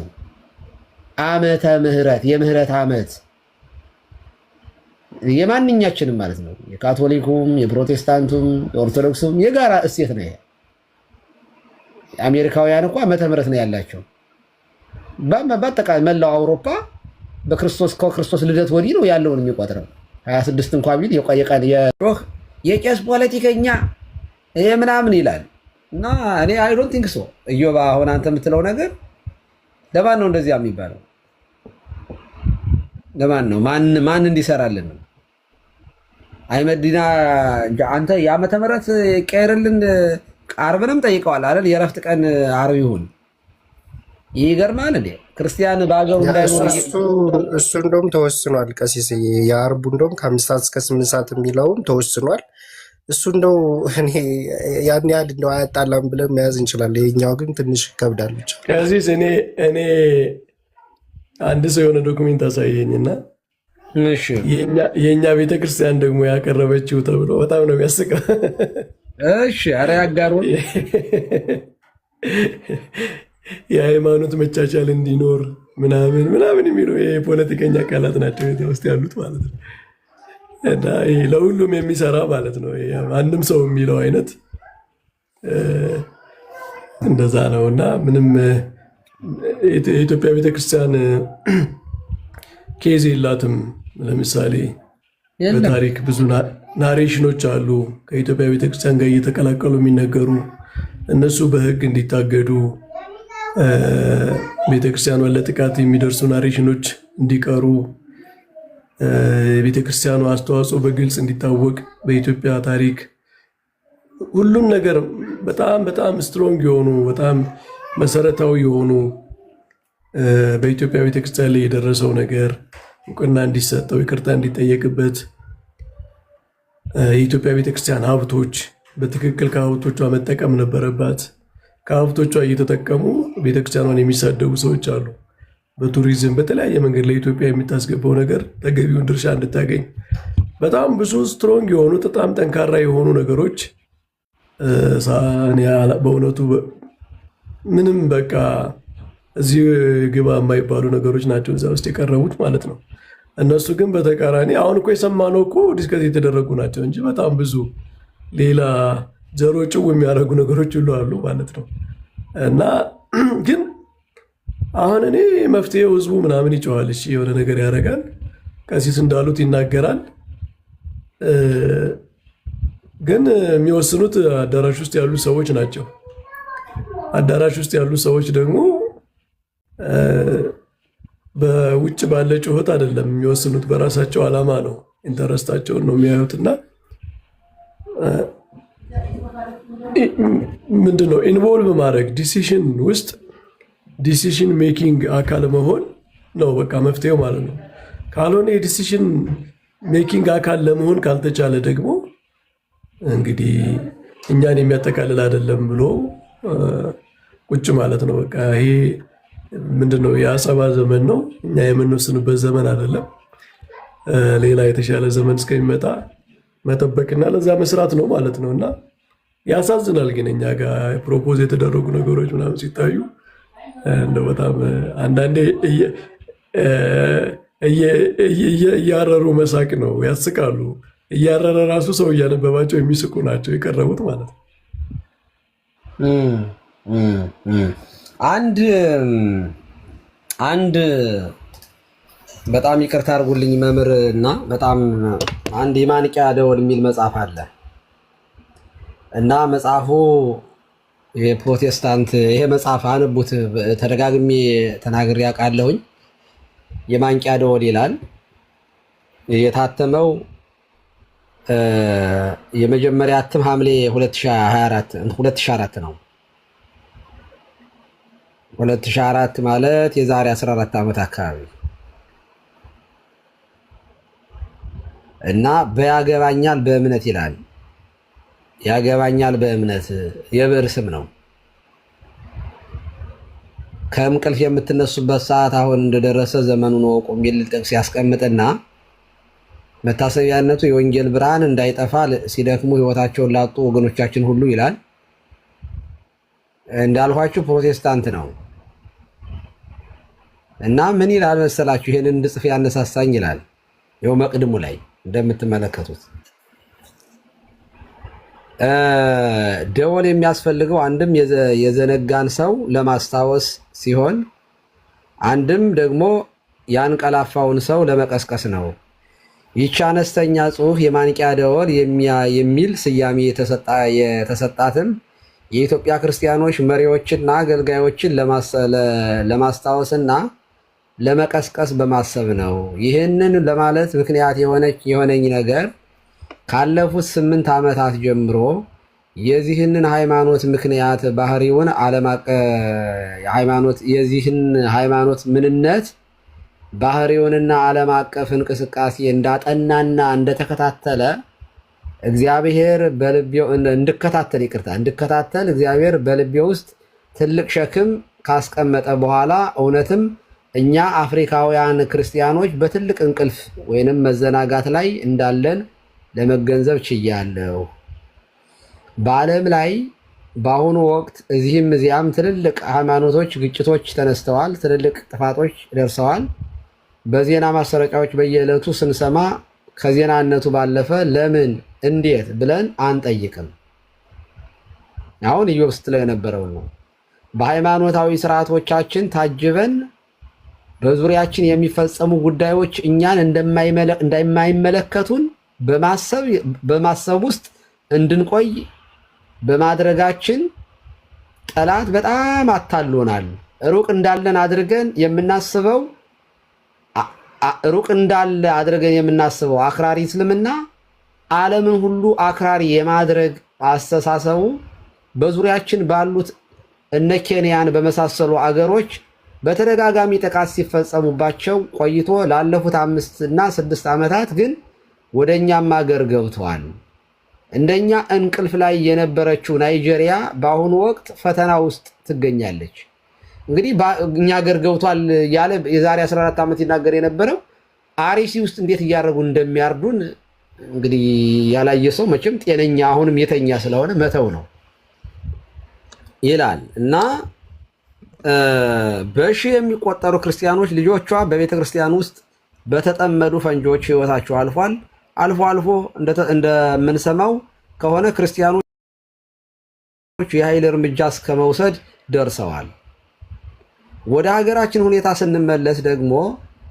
ዓመተ ምሕረት የምህረት ዓመት የማንኛችንም ማለት ነው። የካቶሊኩም፣ የፕሮቴስታንቱም፣ የኦርቶዶክሱም የጋራ እሴት ነው ይሄ። አሜሪካውያን እኮ ዓመተ ምሕረት ነው ያላቸው። በአጠቃላይ መላው አውሮፓ ከክርስቶስ ልደት ወዲህ ነው ያለውን የሚቆጥረው። 26 እንኳ ቢል የቄስ ፖለቲከኛ ይሄ ምናምን ይላል እና እኔ አይ ዶንት ቲንክ ሶ። እዮባ አሁን አንተ የምትለው ነገር ለማን ነው እንደዚያ የሚባለው? ለማን ነው? ማን እንዲሰራልን ነው? አይመዲና አንተ የዓመተ ምሕረት ቀየርልን። ዓርብንም ጠይቀዋል አይደል? የእረፍት ቀን ዓርብ ይሁን። ይገርማል እንዴ ክርስቲያን በአገሩ እንዳይኖር እሱ እንደውም ተወስኗል። ቀሲስ የዓርቡ እንደውም ከ5 ሰዓት እስከ 8 ሰዓት የሚለውም ተወስኗል። እሱ እንደው እኔ ያን ያህል እንደው አያጣላም ብለን መያዝ እንችላለን። የኛው ግን ትንሽ ከብዳል ብቻ። ቀሲስ እኔ አንድ ሰው የሆነ ዶክሜንት አሳየኝና የእኛ ቤተክርስቲያን ደግሞ ያቀረበችው ተብሎ በጣም ነው የሚያስቀው። እሺ ኧረ ያጋሩን የሃይማኖት መቻቻል እንዲኖር ምናምን የሚሉ የፖለቲከኛ ቃላት ናቸው ውስጥ ያሉት ማለት ነው። እና ለሁሉም የሚሰራ ማለት ነው። ማንም ሰው የሚለው አይነት እንደዛ ነው። እና ምንም የኢትዮጵያ ቤተክርስቲያን ኬዝ የላትም። ለምሳሌ በታሪክ ብዙ ናሬሽኖች አሉ ከኢትዮጵያ ቤተክርስቲያን ጋር እየተቀላቀሉ የሚነገሩ እነሱ በሕግ እንዲታገዱ ቤተክርስቲያኗን ለጥቃት የሚደርሱ ናሬሽኖች እንዲቀሩ የቤተክርስቲያኑ አስተዋጽኦ በግልጽ እንዲታወቅ በኢትዮጵያ ታሪክ ሁሉም ነገር በጣም ስትሮንግ የሆኑ በጣም መሰረታዊ የሆኑ በኢትዮጵያ ቤተክርስቲያን ላይ የደረሰው ነገር እውቅና እንዲሰጠው ይቅርታ እንዲጠየቅበት የኢትዮጵያ ቤተክርስቲያን ሀብቶች በትክክል ከሀብቶቿ መጠቀም ነበረባት። ከሀብቶቿ እየተጠቀሙ ቤተክርስቲያኗን የሚሳደቡ ሰዎች አሉ። በቱሪዝም በተለያየ መንገድ ለኢትዮጵያ የምታስገባው ነገር ተገቢውን ድርሻ እንድታገኝ በጣም ብዙ ስትሮንግ የሆኑ በጣም ጠንካራ የሆኑ ነገሮች በእውነቱ ምንም በቃ እዚህ ግባ የማይባሉ ነገሮች ናቸው እዛ ውስጥ የቀረቡት ማለት ነው። እነሱ ግን በተቃራኒ አሁን እኮ የሰማነው እኮ ዲስከስ የተደረጉ ናቸው እንጂ በጣም ብዙ ሌላ ጀሮ ጭው የሚያደርጉ ነገሮች ሁሉ አሉ ማለት ነው። እና ግን አሁን እኔ መፍትሄው ህዝቡ ምናምን ይጨዋል፣ እሺ የሆነ ነገር ያደርጋል፣ ቀሲስ እንዳሉት ይናገራል። ግን የሚወስኑት አዳራሽ ውስጥ ያሉ ሰዎች ናቸው። አዳራሽ ውስጥ ያሉ ሰዎች ደግሞ በውጭ ባለ ጩኸት አይደለም የሚወስኑት፣ በራሳቸው ዓላማ ነው፣ ኢንተረስታቸውን ነው የሚያዩትና ምንድነው ኢንቮልቭ ማድረግ ዲሲሽን ውስጥ ዲሲሽን ሜኪንግ አካል መሆን ነው በቃ መፍትሄው ማለት ነው። ካልሆነ የዲሲሽን ሜኪንግ አካል ለመሆን ካልተቻለ ደግሞ እንግዲህ እኛን የሚያጠቃልል አይደለም ብሎ ቁጭ ማለት ነው። በቃ ይሄ ምንድነው የአጸባ ዘመን ነው፣ እኛ የምንወስንበት ዘመን አይደለም። ሌላ የተሻለ ዘመን እስከሚመጣ መጠበቅና ለዛ መስራት ነው ማለት ነው። እና ያሳዝናል ግን እኛ ጋር ፕሮፖዝ የተደረጉ ነገሮች ምናምን ሲታዩ እንደው በጣም አንዳንዴ እያረሩ መሳቅ ነው። ያስቃሉ። እያረረ ራሱ ሰው እያነበባቸው የሚስቁ ናቸው የቀረቡት ማለት ነው። አንድ አንድ በጣም ይቅርታ አድርጉልኝ መምህር እና በጣም አንድ የማንቂያ ደወል የሚል መጽሐፍ አለ እና መጽሐፉ የፕሮቴስታንት ይሄ መጽሐፍ አንቡት፣ ተደጋግሜ ተናግሬ ያውቃለሁኝ። የማንቂያ ደወል ይላል። የታተመው የመጀመሪያ እትም ሐምሌ 2004 ነው። 2004 ማለት የዛሬ 14 ዓመት አካባቢ እና በያገባኛል በእምነት ይላል። ያገባኛል በእምነት የብዕር ስም ነው። ከእንቅልፍ የምትነሱበት ሰዓት አሁን እንደደረሰ ዘመኑን ወቁ የሚል ጥቅስ ያስቀምጥና መታሰቢያነቱ የወንጌል ብርሃን እንዳይጠፋ ሲደክሙ ሕይወታቸውን ላጡ ወገኖቻችን ሁሉ ይላል። እንዳልኋችሁ ፕሮቴስታንት ነው እና ምን ይላል መሰላችሁ? ይሄንን እንድጽፍ ያነሳሳኝ ይላል። ይኸው መቅድሙ ላይ እንደምትመለከቱት ደወል የሚያስፈልገው አንድም የዘነጋን ሰው ለማስታወስ ሲሆን፣ አንድም ደግሞ ያንቀላፋውን ሰው ለመቀስቀስ ነው። ይቺ አነስተኛ ጽሑፍ የማንቂያ ደወል የሚል ስያሜ የተሰጣትም የኢትዮጵያ ክርስቲያኖች መሪዎችና አገልጋዮችን ለማስታወስና ለመቀስቀስ በማሰብ ነው። ይህንን ለማለት ምክንያት የሆነኝ ነገር ካለፉት 8 ዓመታት ጀምሮ የዚህንን ሃይማኖት ምክንያት ባህሪውን የዚህን ሃይማኖት ምንነት ባህሪውንና ዓለም አቀፍ እንቅስቃሴ እንዳጠናና እንደተከታተለ እግዚአብሔር እንድከታተል እግዚአብሔር በልቤ ውስጥ ትልቅ ሸክም ካስቀመጠ በኋላ እውነትም እኛ አፍሪካውያን ክርስቲያኖች በትልቅ እንቅልፍ ወይንም መዘናጋት ላይ እንዳለን ለመገንዘብ ችያለሁ። በዓለም ላይ በአሁኑ ወቅት እዚህም እዚያም ትልልቅ ሃይማኖቶች ግጭቶች ተነስተዋል፣ ትልልቅ ጥፋቶች ደርሰዋል። በዜና ማሰራጫዎች በየዕለቱ ስንሰማ ከዜናነቱ ባለፈ ለምን እንዴት ብለን አንጠይቅም። አሁን ኢዮብ ስትለው የነበረው ነው። በሃይማኖታዊ ስርዓቶቻችን ታጅበን በዙሪያችን የሚፈጸሙ ጉዳዮች እኛን እንደማይመለከቱን በማሰብ ውስጥ እንድንቆይ በማድረጋችን ጠላት በጣም አታሎናል። ሩቅ እንዳለን አድርገን የምናስበው አክራሪ እስልምና ዓለምን ሁሉ አክራሪ የማድረግ አስተሳሰቡ በዙሪያችን ባሉት እነ ኬንያን በመሳሰሉ አገሮች በተደጋጋሚ ጥቃት ሲፈጸሙባቸው ቆይቶ ላለፉት 5 እና 6 ዓመታት ግን ወደ እኛም አገር ገብተዋል። እንደኛ እንቅልፍ ላይ የነበረችው ናይጄሪያ በአሁኑ ወቅት ፈተና ውስጥ ትገኛለች። እንግዲህ እኛ አገር ገብቷል ያለ የዛሬ 14 ዓመት ይናገር የነበረው አርሲ ውስጥ እንዴት እያደረጉ እንደሚያርዱን እንግዲህ ያላየ ሰው መቼም ጤነኛ አሁንም የተኛ ስለሆነ መተው ነው ይላል እና በሺህ የሚቆጠሩ ክርስቲያኖች ልጆቿ በቤተ ክርስቲያን ውስጥ በተጠመዱ ፈንጂዎች ሕይወታቸው አልፏል። አልፎ አልፎ እንደምንሰማው ከሆነ ክርስቲያኖች የኃይል እርምጃ እስከ መውሰድ ደርሰዋል። ወደ ሀገራችን ሁኔታ ስንመለስ ደግሞ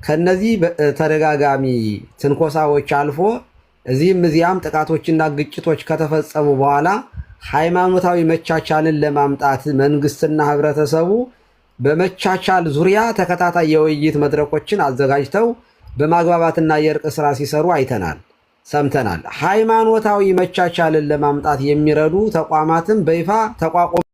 ከነዚህ ተደጋጋሚ ትንኮሳዎች አልፎ እዚህም እዚያም ጥቃቶችና ግጭቶች ከተፈጸሙ በኋላ ሃይማኖታዊ መቻቻልን ለማምጣት መንግስትና ህብረተሰቡ በመቻቻል ዙሪያ ተከታታይ የውይይት መድረኮችን አዘጋጅተው በማግባባትና የእርቅ ስራ ሲሰሩ አይተናል፣ ሰምተናል። ሃይማኖታዊ መቻቻልን ለማምጣት የሚረዱ ተቋማትን በይፋ ተቋቁመው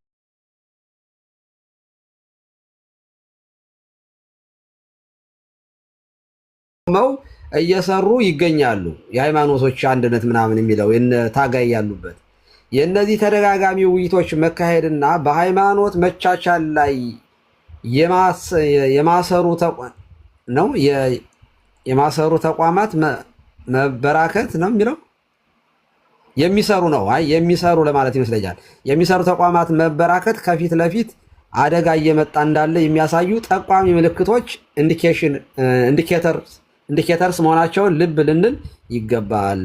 እየሰሩ ይገኛሉ። የሃይማኖቶች አንድነት ምናምን የሚለው ታጋይ ያሉበት የእነዚህ ተደጋጋሚ ውይይቶች መካሄድና በሃይማኖት መቻቻል ላይ የማሰሩ ተቋማት መበራከት ነው የሚለው የሚሰሩ ነው። የሚሰሩ ለማለት ይመስለኛል። የሚሰሩ ተቋማት መበራከት ከፊት ለፊት አደጋ እየመጣ እንዳለ የሚያሳዩ ጠቋሚ ምልክቶች ኢንዲኬተር ኢንዲኬተርስ መሆናቸውን ልብ ልንል ይገባል።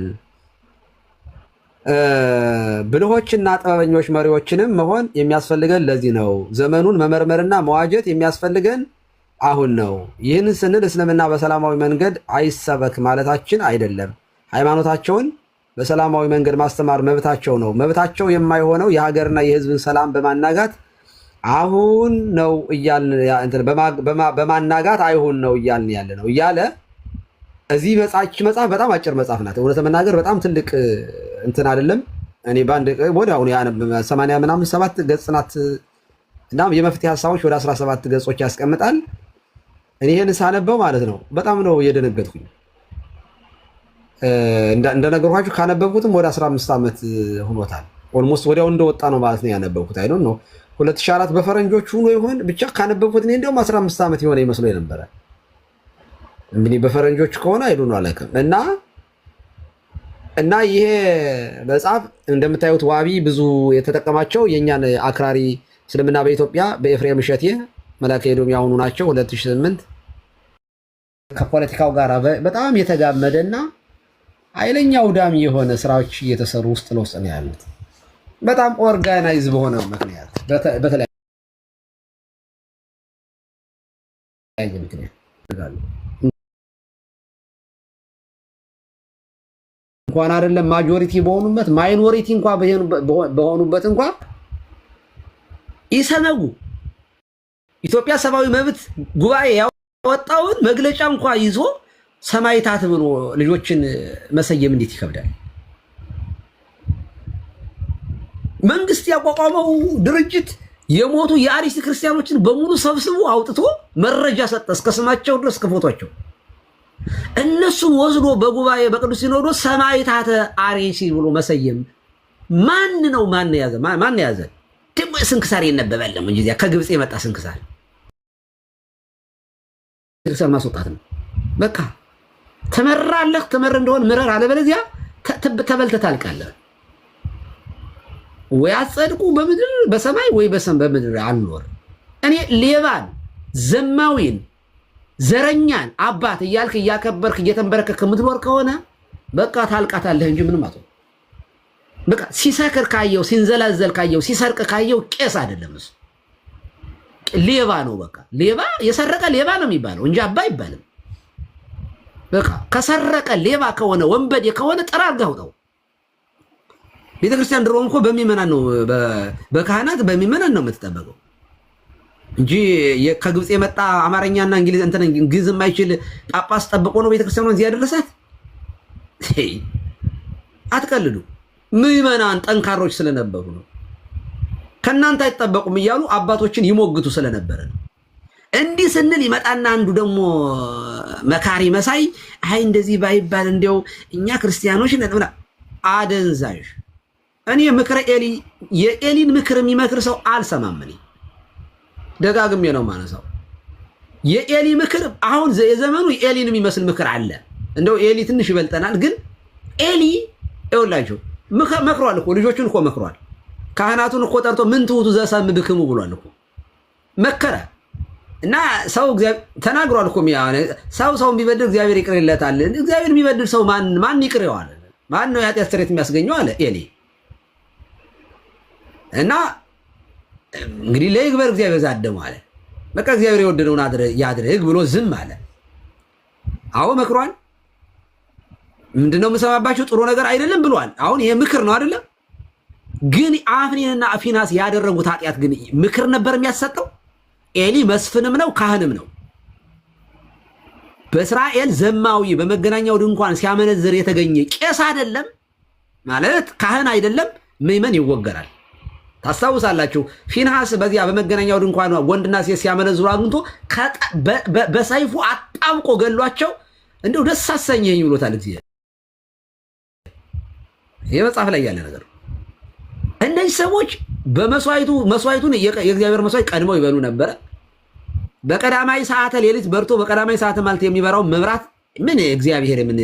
ብልሆችና ጥበበኞች መሪዎችንም መሆን የሚያስፈልገን ለዚህ ነው። ዘመኑን መመርመርና መዋጀት የሚያስፈልገን አሁን ነው። ይህን ስንል እስልምና በሰላማዊ መንገድ አይሰበክ ማለታችን አይደለም። ሃይማኖታቸውን በሰላማዊ መንገድ ማስተማር መብታቸው ነው። መብታቸው የማይሆነው የሀገርና የሕዝብን ሰላም በማናጋት አሁን ነው እያልን በማናጋት አይሁን ነው እያልን ያለ ነው እያለ እዚህ መጽሐፍ በጣም አጭር መጽሐፍ ናት። እውነት መናገር በጣም ትልቅ እንትን አይደለም። እኔ በአንድ ወዲያውኑ 80 ምናምን 7 ገጽ ናት እና የመፍትሄ ሀሳቦች ወደ 17 ገጾች ያስቀምጣል። እኔ ይሄን ሳነበው ማለት ነው በጣም ነው የደነገጥኩኝ። እንደነገርኳችሁ ካነበብኩትም ወደ 15 ዓመት ሆኖታል። ኦልሞስት ወዲያው እንደወጣ ነው ማለት ነው ያነበብኩት። አይ ዶንት ኖ 2004 በፈረንጆቹ ሆኖ ይሆን ብቻ ካነበብኩት እኔ እንደውም 15 ዓመት የሆነ ይመስሎ የነበረ እንግዲህ በፈረንጆቹ ከሆነ አይሉ ነው አላውቅም። እና ይሄ መጽሐፍ እንደምታዩት ዋቢ ብዙ የተጠቀማቸው የእኛን አክራሪ እስልምና በኢትዮጵያ በኤፍሬም እሸቴ መላከ ኤዶም ያሁኑ ናቸው 2008 ከፖለቲካው ጋር በጣም የተጋመደና ኃይለኛ ውዳሚ የሆነ ስራዎች እየተሰሩ ውስጥ ለውስጥ ነው ያሉት። በጣም ኦርጋናይዝ በሆነ ምክንያት በተለያየ ምክንያት እንኳን አይደለም ማጆሪቲ በሆኑበት ማይኖሪቲ እንኳን በሆኑበት እንኳን ኢሰመጉ ኢትዮጵያ ሰብአዊ መብት ጉባኤ ያወጣውን መግለጫ እንኳን ይዞ ሰማይታት ብሎ ልጆችን መሰየም እንዴት ይከብዳል? መንግስት ያቋቋመው ድርጅት የሞቱ የአርሲ ክርስቲያኖችን በሙሉ ሰብስቦ አውጥቶ መረጃ ሰጠ፣ እስከ ስማቸው ድረስ ከፎቶቸው። እነሱን ወስዶ በጉባኤ በቅዱስ ሲኖዶስ ሰማይታተ አርሲ ብሎ መሰየም ማን ነው? ማን ያዘ? ማን ያዘ? ደግሞ ስንክሳር ይነበባል እንጂ እዚያ ከግብጽ የመጣ ስንክሳር ማስወጣት ነው። በቃ ተመራለህ፣ ተመር እንደሆን ምረር፣ አለበለዚያ ተበልተህ ታልቃለህ። ወይ አጸድቁ በምድር በሰማይ ወይ በምድር አልኖር። እኔ ሌባን፣ ዘማዊን፣ ዘረኛን አባት እያልክ እያከበርክ እየተንበረከክ የምትኖር ከሆነ በቃ ታልቃታለህ እንጂ ምንም አትሆን። በቃ ሲሰክር ካየው፣ ሲንዘላዘል ካየው፣ ሲሰርቅ ካየው ቄስ አይደለም እሱ ሌባ ነው። በቃ ሌባ የሰረቀ ሌባ ነው የሚባለው እንጂ አባ አይባልም። በቃ ከሰረቀ ሌባ ከሆነ ወንበዴ ከሆነ ጠራርገህ አውጣው። ቤተክርስቲያን ድሮም እኮ በሚመናን ነው በካህናት በሚመናን ነው የምትጠበቀው እንጂ ከግብጽ የመጣ አማርኛና እንግሊዝ እንትን ግዕዝ የማይችል ጳጳስ ጠብቆ ነው ቤተክርስቲያኗን እዚህ ያደረሳት። አትቀልዱ። ምዕመናን ጠንካሮች ስለነበሩ ነው። ከናንተ አይጠበቁም እያሉ አባቶችን ይሞግቱ ስለነበረ ነው። እንዲህ ስንል ይመጣና አንዱ ደግሞ መካሪ መሳይ አይ እንደዚህ ባይባል እንደው እኛ ክርስቲያኖች ነጥብና አደንዛዥ። እኔ ምክረ ኤሊ የኤሊን ምክር የሚመክር ሰው አልሰማም። እኔ ደጋግሜ ነው ማነሳው። የኤሊ ምክር አሁን የዘመኑ ኤሊን የሚመስል ምክር አለ። እንደው ኤሊ ትንሽ ይበልጠናል፣ ግን ኤሊ ይኸውላችሁ መክሯል እኮ ልጆቹን እኮ መክሯል። ካህናቱን እኮ ጠርቶ ምን ትውቱ ዘሰም ብክሙ ብሏል እኮ መከረ። እና ሰው ተናግሯል እኮ ሰው ቢበድል እግዚአብሔር ይቅር ይለታል። እግዚአብሔር የሚበድል ሰው ማን ይቅር ይዋል? ማን ነው የኃጢአት ስርየት የሚያስገኘው አለ ኤሊ። እና እንግዲህ ለይግበር እግዚአብሔር ዛደሙ አለ። በቃ እግዚአብሔር የወደደውን ያድርግ ብሎ ዝም አለ። አዎ መክሯል። ምንድነው የምሰማባችሁ? ጥሩ ነገር አይደለም ብሏል። አሁን ይሄ ምክር ነው አይደለም? ግን አፍኒንና ፊናስ ያደረጉት ኃጢአት ግን ምክር ነበር የሚያሰጠው። ኤሊ መስፍንም ነው ካህንም ነው። በእስራኤል ዘማዊ በመገናኛው ድንኳን ሲያመነዝር የተገኘ ቄስ አይደለም ማለት ካህን አይደለም፣ ምእመን ይወገራል። ታስታውሳላችሁ? ፊንሃስ በዚያ በመገናኛው ድንኳን ወንድና ሴት ሲያመነዝሩ አግኝቶ በሰይፉ አጣብቆ ገሏቸው። እንደው ደስ አሰኘኝ ብሎታል እግዚአብሔር። ይሄ መጽሐፍ ላይ ያለ ነገር። እነዚህ ሰዎች መስዋዕቱን የእግዚአብሔር መስዋዕት ቀድመው ይበሉ ነበረ። በቀዳማይ ሰዓተ ሌሊት በርቶ በቀዳማይ ሰዓተ ማለት የሚበራው መብራት ምን እግዚአብሔር ምን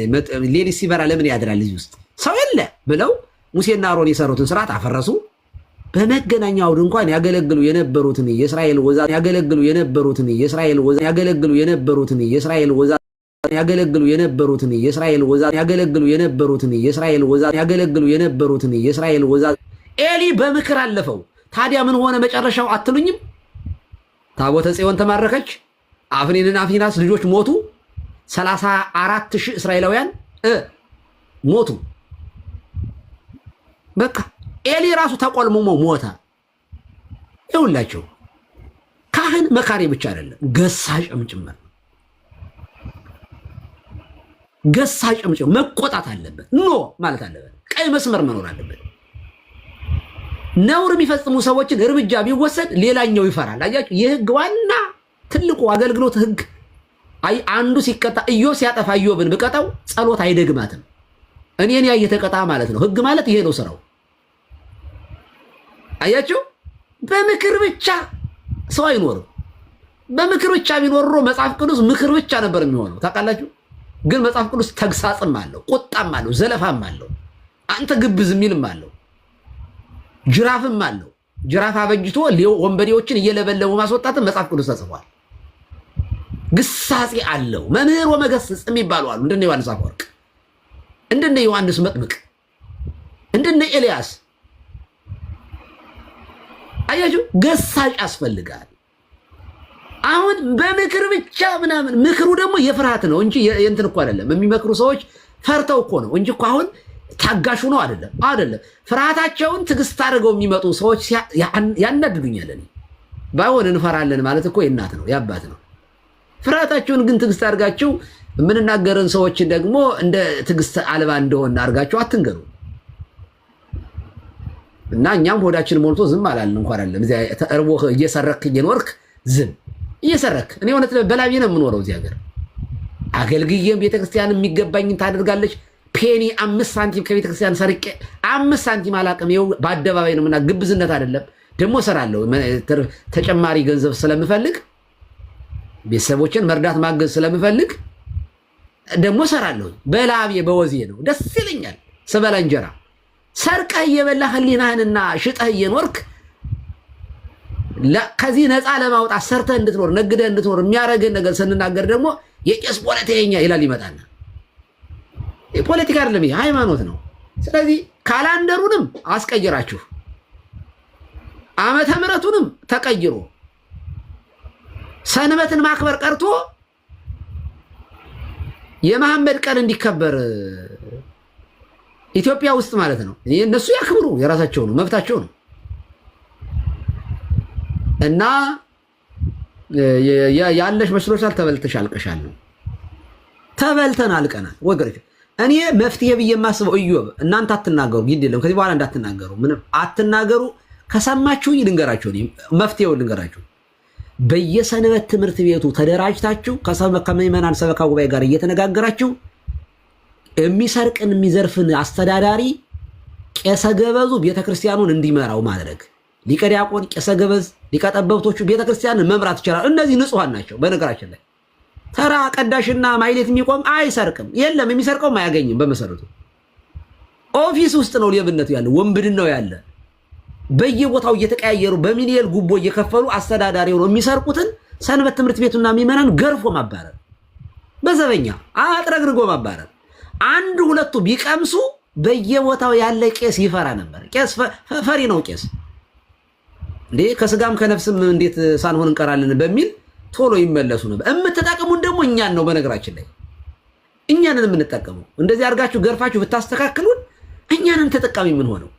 ሌሊት ሲበራ ለምን ያድራል እዚህ ውስጥ ሰው የለ ብለው ሙሴና አሮን የሰሩትን ስርዓት አፈረሱ። በመገናኛው ድንኳን ያገለግሉ የነበሩትን የእስራኤል ወዛ ያገለግሉ የነበሩትን የእስራኤል ወዛት ኤሊ በምክር አለፈው። ታዲያ ምን ሆነ መጨረሻው አትሉኝም? ታቦተ ጽዮን ተማረከች። አፍኒንና ፊናስ ልጆች ሞቱ። 34,000 እስራኤላውያን ሞቱ። በቃ ኤሊ ራሱ ተቆልሙሞ ሞተ። ይኸውላችሁ ካህን መካሪ ብቻ አይደለም ገሳጭም ጭምር። ገሳጭም ጭምር መቆጣት አለበት። ኖ ማለት አለበት። ቀይ መስመር መኖር አለበት። ነውር የሚፈጽሙ ሰዎችን እርምጃ ቢወሰድ ሌላኛው ይፈራል። አያችሁ፣ የህግ ዋና ትልቁ አገልግሎት ህግ። አንዱ ሲቀጣ ኢዮብ ሲያጠፋ ኢዮብን ብቀጣው ጸሎት አይደግማትም። እኔን ያየ ተቀጣ ማለት ነው። ህግ ማለት ይሄ ነው ስራው። አያችሁ፣ በምክር ብቻ ሰው አይኖርም። በምክር ብቻ ቢኖር መጽሐፍ ቅዱስ ምክር ብቻ ነበር የሚሆነው። ታውቃላችሁ። ግን መጽሐፍ ቅዱስ ተግሳጽም አለው፣ ቁጣም አለው፣ ዘለፋም አለው፣ አንተ ግብዝ የሚልም አለው፣ ጅራፍም አለው። ጅራፍ አበጅቶ ወንበዴዎችን እየለበለቡ ማስወጣትም መጽሐፍ ቅዱስ ተጽፏል። ግሳጼ አለው። መምህር ወመገስጽ የሚባሉ አሉ። እንደነ ዮሐንስ አፈወርቅ፣ እንደነ ዮሐንስ መጥምቅ፣ እንደነ ኤልያስ። አያችሁ፣ ገሳጭ ያስፈልጋል። አሁን በምክር ብቻ ምናምን፣ ምክሩ ደግሞ የፍርሃት ነው እንጂ የእንትን እኮ አይደለም። የሚመክሩ ሰዎች ፈርተው እኮ ነው እንጂ እኮ አሁን ታጋሹ ነው አይደለም። ፍርሃታቸውን ትዕግስት አድርገው የሚመጡ ሰዎች ያናድዱኛል። እኔ ባይሆን እንፈራለን ማለት እኮ የእናት ነው የአባት ነው። ፍርሃታቸውን ግን ትዕግስት አድርጋችሁ የምንናገርን ሰዎችን ደግሞ እንደ ትዕግስት አልባ እንደሆነ አድርጋችሁ አትንገሩ። እና እኛም ሆዳችን ሞልቶ ዝም አላልን እንኳን አይደለም። እዚያ ተርቦ እየሰረክ እየኖርክ ዝም እየሰረክ እኔ እውነት በላቤ ነው የምኖረው እዚህ ሀገር። አገልግዬም ቤተክርስቲያን የሚገባኝን ታደርጋለች። ፔኒ 5 ሳንቲም ከቤተክርስቲያን ሰርቄ 5 ሳንቲም አላቅም። ይኸው በአደባባይ ነው። ምና ግብዝነት አይደለም ደግሞ እሰራለሁ። ተጨማሪ ገንዘብ ስለምፈልግ ቤተሰቦችን መርዳት ማገዝ ስለምፈልግ ደግሞ እሰራለሁ። በላቤ በወዜ ነው። ደስ ይለኛል ስበላ እንጀራ። ሰርቀህ እየበላህ ህሊናህንና ሽጠህ እየኖርክ ከዚህ ነፃ ለማውጣት ሰርተህ እንድትኖር ነግደህ እንድትኖር የሚያደርግህን ነገር ስንናገር ደግሞ የቄስ ፖለቲከኛ ይላል ይመጣና። ፖለቲካ አይደለም ይሄ ሃይማኖት ነው። ስለዚህ ካላንደሩንም አስቀይራችሁ ዓመተ ምሕረቱንም ተቀይሮ ሰንበትን ማክበር ቀርቶ የመሐመድ ቀን እንዲከበር ኢትዮጵያ ውስጥ ማለት ነው። እነሱ ያክብሩ፣ የራሳቸው ነው፣ መብታቸው ነው። እና ያለሽ መስሎሻል፣ ተበልተሽ አልቀሻል ነው። ተበልተን አልቀናል ወገሮች። እኔ መፍትሄ ብዬ የማስበው ኢዮብ፣ እናንተ አትናገሩ፣ ግድ የለም ከዚህ በኋላ እንዳትናገሩ፣ ምንም አትናገሩ። ከሰማችሁ ልንገራችሁ፣ መፍትሄው ልንገራችሁ። በየሰንበት ትምህርት ቤቱ ተደራጅታችሁ ከምዕመናን ሰበካ ጉባኤ ጋር እየተነጋገራችሁ የሚሰርቅን የሚዘርፍን አስተዳዳሪ ቄሰ ገበዙ ቤተክርስቲያኑን እንዲመራው ማድረግ። ሊቀ ዲያቆን፣ ቄሰ ገበዝ፣ ሊቀ ጠበብቶቹ ቤተክርስቲያንን መምራት ይችላል። እነዚህ ንጹሃን ናቸው። በነገራችን ላይ ተራ ቀዳሽና ማይሌት የሚቆም አይሰርቅም። የለም የሚሰርቀውም አያገኝም። በመሰረቱ ኦፊስ ውስጥ ነው ሌብነቱ ያለ፣ ወንብድናው ያለ። በየቦታው እየተቀያየሩ በሚሊየን ጉቦ እየከፈሉ አስተዳዳሪ ሆነው የሚሰርቁትን ሰንበት ትምህርት ቤቱና የሚመናን ገርፎ ማባረር፣ በዘበኛ አጥረግርጎ ማባረር። አንድ ሁለቱ ቢቀምሱ በየቦታው ያለ ቄስ ይፈራ ነበር። ቄስ ፈሪ ነው። ቄስ እንዴ ከስጋም ከነፍስም እንዴት ሳንሆን እንቀራለን በሚል ቶሎ ይመለሱ ነበር። የምትጠቀሙን ደግሞ እኛን ነው። በነገራችን ላይ እኛንን የምንጠቀመው። እንደዚህ አድርጋችሁ ገርፋችሁ ብታስተካክሉን እኛንን ተጠቃሚ ምን ሆነው።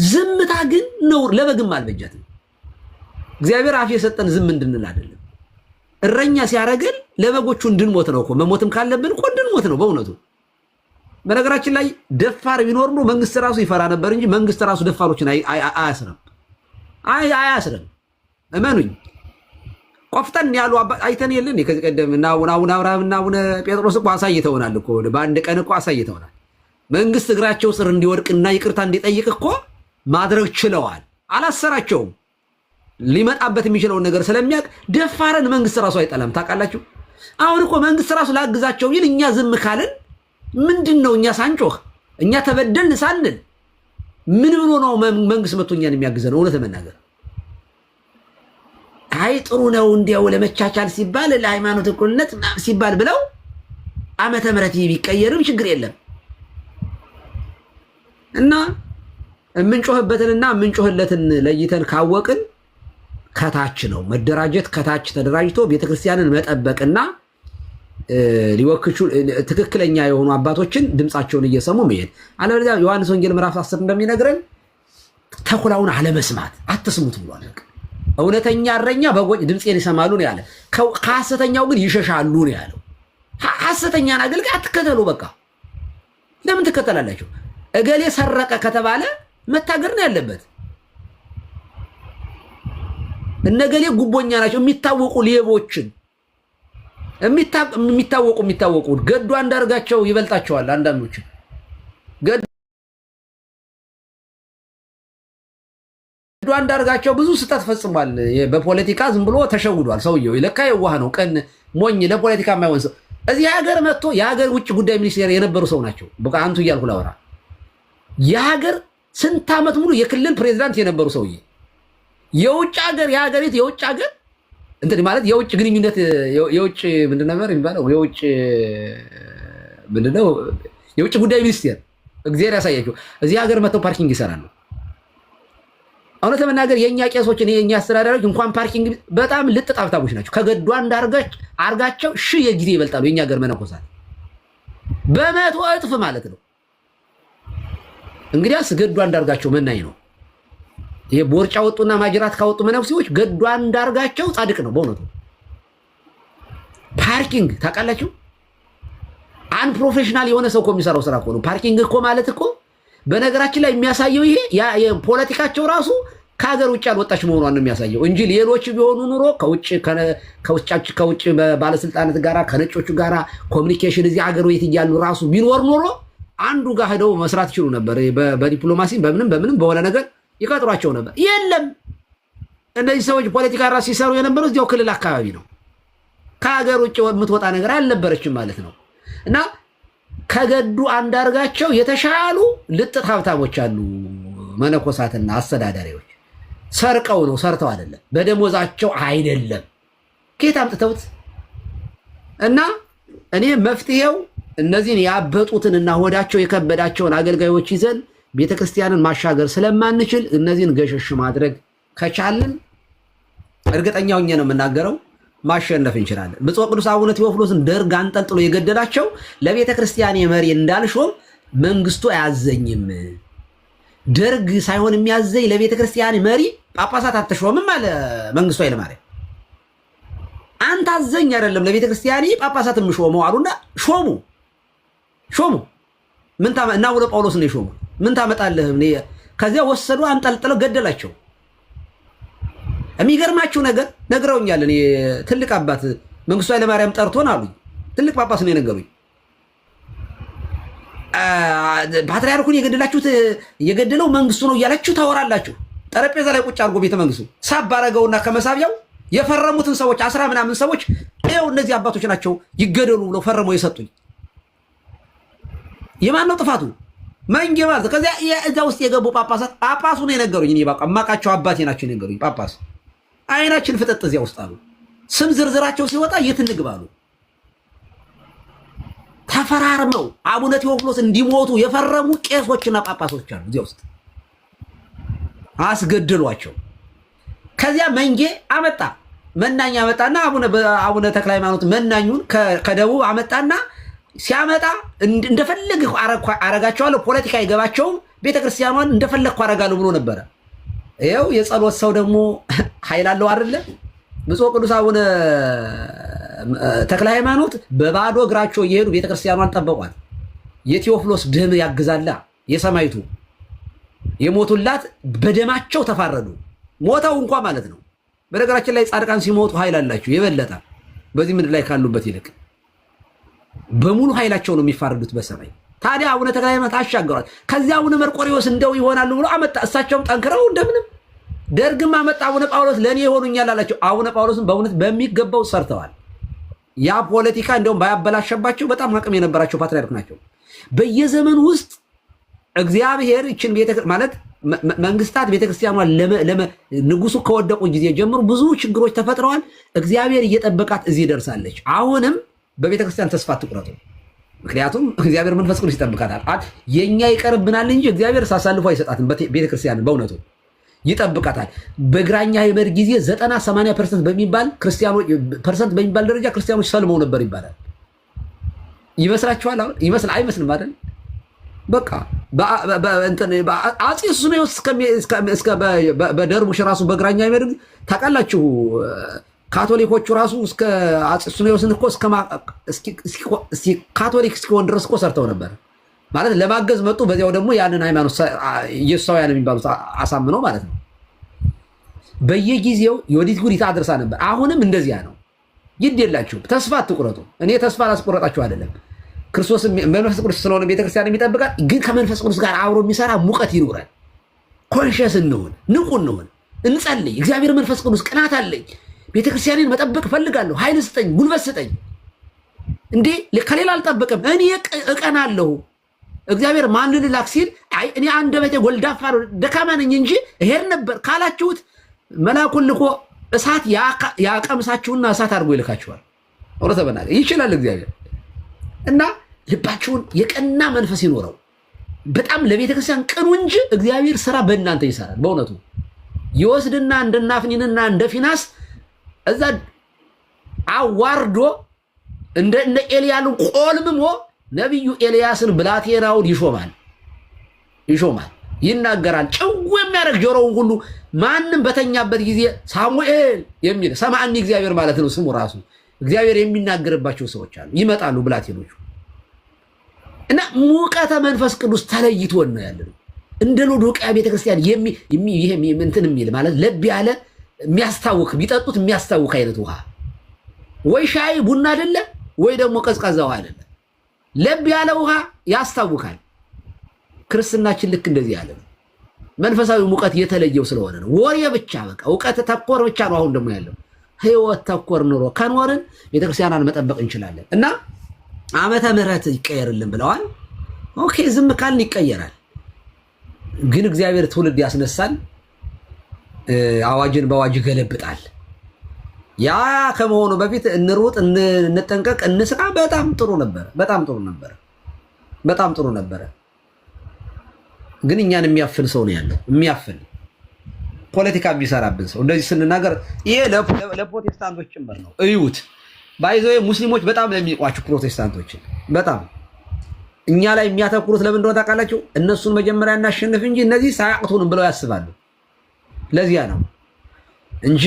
ዝምታ ግን ነው ለበግም አልበጃትም። እግዚአብሔር አፍ የሰጠን ዝም እንድንል አይደለም። እረኛ ሲያረገን ለበጎቹ እንድንሞት ነው እኮ። መሞትም ካለብን እኮ እንድንሞት ነው በእውነቱ። በነገራችን ላይ ደፋር ቢኖር ነው መንግስት ራሱ ይፈራ ነበር እንጂ መንግስት ራሱ ደፋሮችን አያስርም። እመኑኝ። ቆፍጠን ያሉ አይተን የለን ከዚህ ቀደም እና አቡነ አብርሃም እና አቡነ ጴጥሮስ እኮ አሳይተውናል እኮ። በአንድ ቀን እኮ አሳይተውናል። መንግስት እግራቸው ስር እንዲወድቅና ይቅርታ እንዲጠይቅ እኮ ማድረግ ችለዋል። አላሰራቸውም። ሊመጣበት የሚችለውን ነገር ስለሚያውቅ ደፋረን መንግስት ራሱ አይጠላም። ታውቃላችሁ። አሁን እኮ መንግስት ራሱ ላግዛቸው ይል እኛ ዝም ካልን ምንድን ነው? እኛ ሳንጮህ እኛ ተበደልን ሳንል ምን ብሎ ነው መንግስት መጥቶ እኛን የሚያግዘን? እውነት መናገር አይ ጥሩ ነው እንዲያው ለመቻቻል ሲባል ለሃይማኖት እኩልነት ሲባል ብለው ዓመተ ምህረት ቢቀየርም ችግር የለም እና የምንጮህበትንና የምንጮህለትን ለይተን ካወቅን ከታች ነው መደራጀት። ከታች ተደራጅቶ ቤተክርስቲያንን መጠበቅና ሊወክቹ ትክክለኛ የሆኑ አባቶችን ድምጻቸውን እየሰሙ መሄድ። አለበለዚያ ዮሐንስ ወንጌል ምዕራፍ 10 እንደሚነግረን ተኩላውን አለመስማት አትስሙት ብሏል። እውነተኛ እረኛ በጎች ድምፄን ይሰማሉ ነው ያለ። ከሐሰተኛው ግን ይሸሻሉ ነው ያለው። ሐሰተኛን አገልጋይ አትከተሉ። በቃ ለምን ትከተላላችሁ? እገሌ ሰረቀ ከተባለ መታገር ነው ያለበት። እነገሌ ጉቦኛ ናቸው የሚታወቁ ሌቦችን የሚታወቁ ገዱ አንዳርጋቸው ይበልጣቸዋል። አንዳንዶች ገዱ አንዳርጋቸው ብዙ ስህተት ፈጽሟል። በፖለቲካ ዝም ብሎ ተሸውዷል። ሰውየው ለካ የዋህ ነው፣ ቀን ሞኝ፣ ለፖለቲካ የማይሆን ሰው። እዚህ ሀገር መጥቶ የሀገር ውጭ ጉዳይ ሚኒስቴር የነበሩ ሰው ናቸው። በቃ አንቱ እያልኩ ላወራ የሀገር ስንት ዓመት ሙሉ የክልል ፕሬዝዳንት የነበሩ ሰውዬ የውጭ ሀገር የሀገሪቱ የውጭ ሀገር እንትን ማለት የውጭ ግንኙነት የውጭ ምንድን ነበር የሚባለው? የውጭ ጉዳይ ሚኒስቴር እግዚአብሔር ያሳያቸው። እዚህ ሀገር መጥተው ፓርኪንግ ይሰራሉ። እውነት ለመናገር የእኛ ቄሶችን የእኛ አስተዳዳሪዎች እንኳን ፓርኪንግ በጣም ልጥ ጣብታቦች ናቸው። ከገዱ አንዳርጋቸው ሺህ የጊዜ ይበልጣሉ የእኛ ሀገር መነኮሳት በመቶ እጥፍ ማለት ነው። እንግዲያስ ገዱ አንዳርጋቸው መናኝ ነው። ይሄ ቦርጫ ወጡና ማጅራት ካወጡ መነኩሴዎች ገዱ አንዳርጋቸው ጻድቅ ነው በእውነቱ። ፓርኪንግ ታውቃላችሁ? አንድ ፕሮፌሽናል የሆነ ሰው እኮ የሚሰራው ስራ እኮ ነው ፓርኪንግ እኮ ማለት እኮ። በነገራችን ላይ የሚያሳየው ይሄ የፖለቲካቸው ራሱ ከሀገር ውጭ ያልወጣች መሆኗን ነው የሚያሳየው እንጂ ሌሎች ቢሆኑ ኑሮ ከውጭ ባለስልጣናት ጋራ ከነጮቹ ጋራ ኮሚኒኬሽን እዚህ ሀገር ቤት እያሉ ራሱ ቢኖር ኖሮ አንዱ ጋር ሄደው መስራት ይችሉ ነበር። በዲፕሎማሲ በምንም በሆነ ነገር ይቀጥሯቸው ነበር። የለም እነዚህ ሰዎች ፖለቲካ ራሱ ሲሰሩ የነበረው እዚያው ክልል አካባቢ ነው። ከሀገር ውጭ የምትወጣ ነገር አልነበረችም ማለት ነው። እና ከገዱ አንዳርጋቸው የተሻሉ ልጥት ሀብታሞች አሉ መነኮሳትና አስተዳዳሪዎች። ሰርቀው ነው፣ ሰርተው አይደለም፣ በደሞዛቸው አይደለም፣ ከየት አምጥተውት። እና እኔ መፍትሄው እነዚህን ያበጡትንና ሆዳቸው የከበዳቸውን አገልጋዮች ይዘን ቤተክርስቲያንን ማሻገር ስለማንችል እነዚህን ገሸሽ ማድረግ ከቻልን እርግጠኛ ሆኜ ነው የምናገረው ማሸነፍ እንችላለን። ብፁዕ ቅዱስ አቡነ ቴዎፍሎስን ደርግ አንጠልጥሎ የገደላቸው ለቤተክርስቲያን መሪ እንዳልሾም መንግስቱ አያዘኝም። ደርግ ሳይሆን የሚያዘኝ ለቤተክርስቲያን መሪ ጳጳሳት አትሾምም አለ መንግስቱ ኃይለማርያም። አንተ አዘኝ አይደለም ለቤተክርስቲያን ጳጳሳት የምሾመው አሉና ሾሙ። እና አቡነ ጳውሎስ ነው የሾሙ። ምን ታመጣለህ? ከዚያ ወሰዱ፣ አንጠልጥለው ገደላቸው። የሚገርማችሁ ነገር ነግረውኛል። እኔ ትልቅ አባት መንግስቱ ኃይለማርያም ጠርቶን አሉኝ። ትልቅ ጳጳስ ነው የነገሩኝ። ፓትርያርኩን የገደለው መንግስቱ ነው እያላችሁ ታወራላችሁ። ጠረጴዛ ላይ ቁጭ አድርጎ ቤተ መንግስቱ ሳብ አረገውና ከመሳቢያው የፈረሙትን ሰዎች 10 ምናምን ሰዎች ይኸው እነዚህ አባቶች ናቸው ይገደሉ ብለው ፈረመው የሰጡኝ። የማን ነው ጥፋቱ? መንጌ ማለት ከዚያ እዛ ውስጥ የገቡ ጳጳሱ ነው የነገሩኝ። እኔ በቃ የማውቃቸው አባቴ ናቸው የነገሩኝ። ጳጳስ አይናችን ፍጠጥ እዚያ ውስጥ አሉ። ስም ዝርዝራቸው ሲወጣ የት እንግባሉ? ተፈራርመው አቡነ ቴዎፍሎስ እንዲሞቱ የፈረሙ ቄሶችና ጳጳሶች አሉ እዚያ ውስጥ። አስገድሏቸው። ከዚያ መንጌ አመጣ መናኛ አመጣና አቡነ ተክለ ሃይማኖት መናኙን ከደቡብ አመጣና ሲያመጣ እንደፈለግሁ አረጋቸዋለሁ፣ ፖለቲካ አይገባቸውም፣ ቤተክርስቲያኗን እንደፈለግሁ አረጋለሁ ብሎ ነበረ። ይኸው የጸሎት ሰው ደግሞ ኃይል አለው አይደለ? ብፁዕ ቅዱስ አቡነ ተክለ ሃይማኖት በባዶ እግራቸው እየሄዱ ቤተክርስቲያኗን ጠበቋት። የቴዎፍሎስ ደም ያግዛላ። የሰማይቱ የሞቱላት በደማቸው ተፋረዱ። ሞተው እንኳ ማለት ነው። በነገራችን ላይ ጻድቃን ሲሞቱ ኃይል አላቸው የበለጠ በዚህ ምድር ላይ ካሉበት ይልቅ በሙሉ ኃይላቸው ነው የሚፋረዱት በሰማይ። ታዲያ አቡነ ተክለ ሃይማኖት አሻገሯል። ከዚያ አቡነ መርቆሬዎስ እንደው ይሆናሉ ብሎ አመጣ። እሳቸውም ጠንክረው እንደምንም ደርግም አመጣ። አቡነ ጳውሎስ ለእኔ ይሆኑኛል አላቸው። አቡነ ጳውሎስም በእውነት በሚገባው ሰርተዋል። ያ ፖለቲካ እንደውም ባያበላሸባቸው በጣም አቅም የነበራቸው ፓትርያርክ ናቸው። በየዘመኑ ውስጥ እግዚአብሔር ይችን ማለት መንግስታት ቤተክርስቲያኗን ንጉሱ ከወደቁ ጊዜ ጀምሮ ብዙ ችግሮች ተፈጥረዋል። እግዚአብሔር እየጠበቃት እዚህ ደርሳለች። አሁንም በቤተክርስቲያን ተስፋ አትቁረጡ። ምክንያቱም እግዚአብሔር መንፈስ ቅዱስ ይጠብቃታል። የኛ ይቀርብናል እንጂ እግዚአብሔር ሳሳልፎ አይሰጣትም። ቤተክርስቲያን በእውነቱ ይጠብቃታል። በግራኛ የመድ ጊዜ 90-80% በሚባል ደረጃ ክርስቲያኖች ሰልመው ነበር ይባላል። ይመስላችኋል? አሁን አይመስልም አይደል? በቃ አጼ ሱስንዮስ በደርቡሽ ራሱ በግራኛ ይመድ ታውቃላችሁ። ካቶሊኮቹ ራሱ እስከ አጼ ሱስንዮስን እኮ ካቶሊክ እስኪሆን ድረስ እኮ ሰርተው ነበር ማለት ለማገዝ መጡ። በዚያው ደግሞ ያንን ሃይማኖት ኢየሱሳውያን የሚባሉት አሳምነው ማለት ነው። በየጊዜው የወዲት ጉዲት አድርሳ ነበር። አሁንም እንደዚያ ነው። ይድ የላችሁም። ተስፋ አትቁረጡ። እኔ ተስፋ ላስቆረጣችሁ አይደለም። ክርስቶስ መንፈስ ቅዱስ ስለሆነ ቤተክርስቲያን የሚጠብቃት፣ ግን ከመንፈስ ቅዱስ ጋር አብሮ የሚሰራ ሙቀት ይኑረን። ኮንሽስ እንሁን፣ ንቁ እንሁን፣ እንጸልይ። እግዚአብሔር መንፈስ ቅዱስ ቅናት አለኝ፣ ቤተክርስቲያንን መጠበቅ እፈልጋለሁ፣ ኃይል ስጠኝ፣ ጉልበት ስጠኝ። እንዴ ከሌላ አልጠበቅም፣ እኔ እቀናለሁ። እግዚአብሔር ማንን ላክ ሲል እኔ አንደበቴ ጎልዳፋ ደካማ ነኝ እንጂ እሄድ ነበር ካላችሁት መልአኩን ልኮ እሳት ያቀምሳችሁና እሳት አድርጎ ይልካችኋል። እውነት በናገር ይችላል እግዚአብሔር። እና ልባችሁን የቀና መንፈስ ይኖረው። በጣም ለቤተክርስቲያን ቅኑ እንጂ እግዚአብሔር ስራ በእናንተ ይሰራል። በእውነቱ ይወስድና እንደናፍኒንና እንደ ፊናስ እዛ አዋርዶ እንደ ኤልያስን ቆልምሞ ነቢዩ ኤልያስን ብላቴናውን ይሾማል፣ ይናገራል። ጭው የሚያደርግ ጆሮውን ሁሉ ማንም በተኛበት ጊዜ ሳሙኤል የሚል ሰማዕኒ እግዚአብሔር ማለት ነው ስሙ ራሱ። እግዚአብሔር የሚናገርባቸው ሰዎች አሉ፣ ይመጣሉ ብላቴኖቹ። እና ሙቀተ መንፈስ ቅዱስ ተለይቶን ነው ያለነው። እንደ ሎዶቅያ ቤተክርስቲያን እንትን የሚል ማለት ለብ ያለ የሚያስታውክ ቢጠጡት የሚያስታውክ አይነት ውሃ ወይ ሻይ ቡና አይደለ ወይ ደግሞ ቀዝቃዛ ውሃ አይደለ። ለብ ያለ ውሃ ያስታውካል። ክርስትናችን ልክ እንደዚህ ያለ ነው። መንፈሳዊ ሙቀት የተለየው ስለሆነ ነው። ወሬ ብቻ በቃ እውቀት ተኮር ብቻ ነው አሁን ደግሞ ያለው። ህይወት ተኮር ኑሮ ከኖርን ቤተክርስቲያናን መጠበቅ እንችላለን። እና ዓመተ ምህረት ይቀየርልን ብለዋል። ኦኬ ዝም ካልን ይቀየራል። ግን እግዚአብሔር ትውልድ ያስነሳል፣ አዋጅን በአዋጅ ይገለብጣል። ያ ከመሆኑ በፊት እንሩጥ፣ እንጠንቀቅ፣ እንስራ። በጣም ጥሩ ነበረ። ግን እኛን የሚያፍን ሰው ነው ያለው፣ የሚያፍን ፖለቲካ የሚሰራብን ሰው። እንደዚህ ስንናገር ይሄ ለፕሮቴስታንቶች ጭምር ነው። እዩት። ባይዘው ሙስሊሞች በጣም ለሚቋችሁ ፕሮቴስታንቶችን በጣም እኛ ላይ የሚያተኩሩት ለምን እንደሆነ ታውቃላችሁ? እነሱን መጀመሪያ እናሸንፍ እንጂ እነዚህ ሳያቅቱንም ብለው ያስባሉ። ለዚያ ነው እንጂ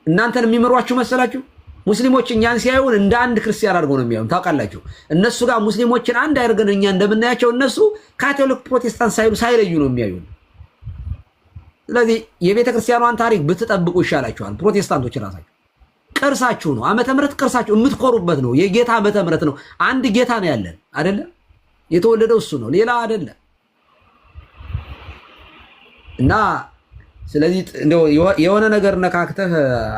እናንተን የሚመሯችሁ መሰላችሁ? ሙስሊሞች እኛን ሲያዩን እንደ አንድ ክርስቲያን አድርገው ነው የሚያዩን። ታውቃላችሁ? እነሱ ጋር ሙስሊሞችን አንድ አድርገን እኛ እንደምናያቸው እነሱ ካቶሊክ ፕሮቴስታንት ሳይለዩ ነው የሚያዩን። ስለዚህ የቤተ ክርስቲያኗን ታሪክ ብትጠብቁ ይሻላችኋል። ፕሮቴስታንቶች ራሳችሁ ቅርሳችሁ ነው። ዓመተ ምህረት ቅርሳችሁ የምትኮሩበት ነው። የጌታ ዓመተ ምህረት ነው። አንድ ጌታ ነው ያለን አይደለ? የተወለደው እሱ ነው፣ ሌላ አይደለ። እና ስለዚህ እንደው የሆነ ነገር ነካክተህ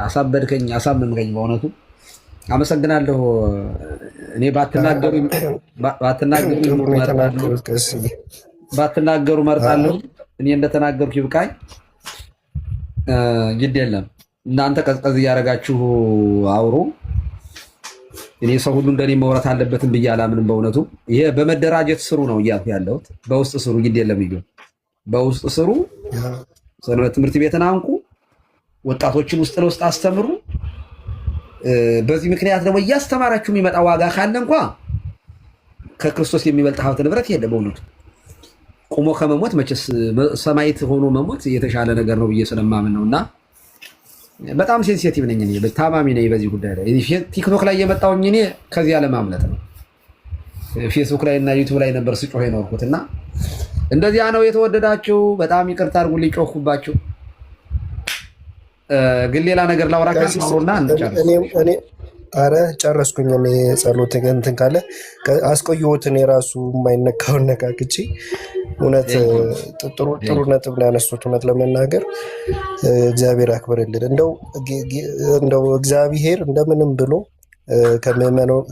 አሳመምከኝ። በእውነቱ አመሰግናለሁ። እኔ ባትናገሩ መርጣለሁ። እኔ እንደተናገርኩ ይብቃኝ። ግድ የለም እናንተ ቀዝቀዝ እያደረጋችሁ አውሩ። እኔ ሰው ሁሉ እንደኔ መውራት አለበትም ብዬ አላምንም። በእውነቱ ይሄ በመደራጀት ስሩ ነው እያልኩ ያለሁት። በውስጥ ስሩ፣ ግድ የለም ይሁን። በውስጥ ስሩ። ሰንበት ትምህርት ቤትን አንቁ። ወጣቶችን ውስጥ ለውስጥ አስተምሩ። በዚህ ምክንያት ደግሞ እያስተማራችሁ የሚመጣ ዋጋ ካለ እንኳ ከክርስቶስ የሚበልጥ ሀብት ንብረት የለም። በእውነቱ ቁሞ ከመሞት መቼስ ሰማዕት ሆኖ መሞት የተሻለ ነገር ነው ብዬ ስለማምን ነው። እና በጣም ሴንሲቲቭ ነኝ እኔ፣ ታማሚ ነኝ በዚህ ጉዳይ ላይ። ቲክቶክ ላይ የመጣውኝ እኔ ከዚያ ለማምለጥ ነው። ፌስቡክ ላይ እና ዩቲዩብ ላይ ነበር ስጮህ የኖርኩት እና እንደዚያ ነው። የተወደዳችሁ በጣም ይቅርታ አድርጉልኝ ጮህኩባችሁ። ግን ሌላ ነገር ላውራካችሁና አረ ጨረስኩኝ። እኔ ጸሎት እንትን ካለ አስቆየሁት። እኔ ራሱ የማይነካውን ነካክቼ እውነት ጥሩ ነጥብ ነው ያነሱት። እውነት ለመናገር እግዚአብሔር አክብርልን። እንደው እግዚአብሔር እንደምንም ብሎ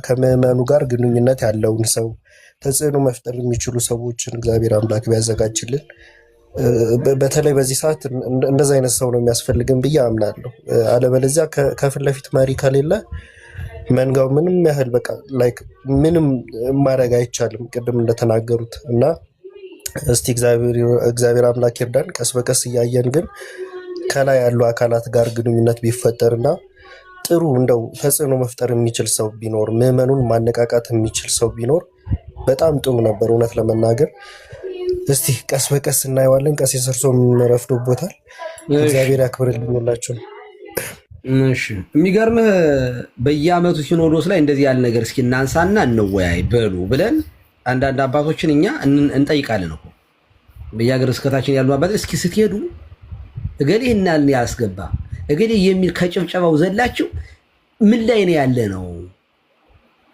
ከምዕመኑ ጋር ግንኙነት ያለውን ሰው ተጽዕኖ መፍጠር የሚችሉ ሰዎችን እግዚአብሔር አምላክ ቢያዘጋጅልን። በተለይ በዚህ ሰዓት እንደዚ አይነት ሰው ነው የሚያስፈልግን ብዬ አምናለሁ። አለበለዚያ ከፊት ለፊት መሪ ከሌለ መንጋው ምንም ያህል በቃ ላይክ ምንም ማድረግ አይቻልም፣ ቅድም እንደተናገሩት እና እስቲ እግዚአብሔር አምላክ ይርዳን። ቀስ በቀስ እያየን ግን ከላይ ያሉ አካላት ጋር ግንኙነት ቢፈጠርና ጥሩ እንደው ተጽዕኖ መፍጠር የሚችል ሰው ቢኖር፣ ምዕመኑን ማነቃቃት የሚችል ሰው ቢኖር በጣም ጥሩ ነበር እውነት ለመናገር። እስቲ ቀስ በቀስ እናየዋለን። ቀሲስ እርሶም ረፍዶቦታል። እግዚአብሔር ያክብርልኝላችሁ። እሺ የሚገርምህ በየዓመቱ ሲኖዶስ ላይ እንደዚህ ያለ ነገር እስኪ እናንሳና እንወያይ በሉ ብለን አንዳንድ አባቶችን እኛ እንጠይቃለን እኮ በየሀገረ ስብከታችን ያሉ አባቶች እስኪ ስትሄዱ እገሌ እናልን ያስገባ እገሌ የሚል ከጭብጨባው ዘላችሁ ምን ላይ ነው ያለ ነው?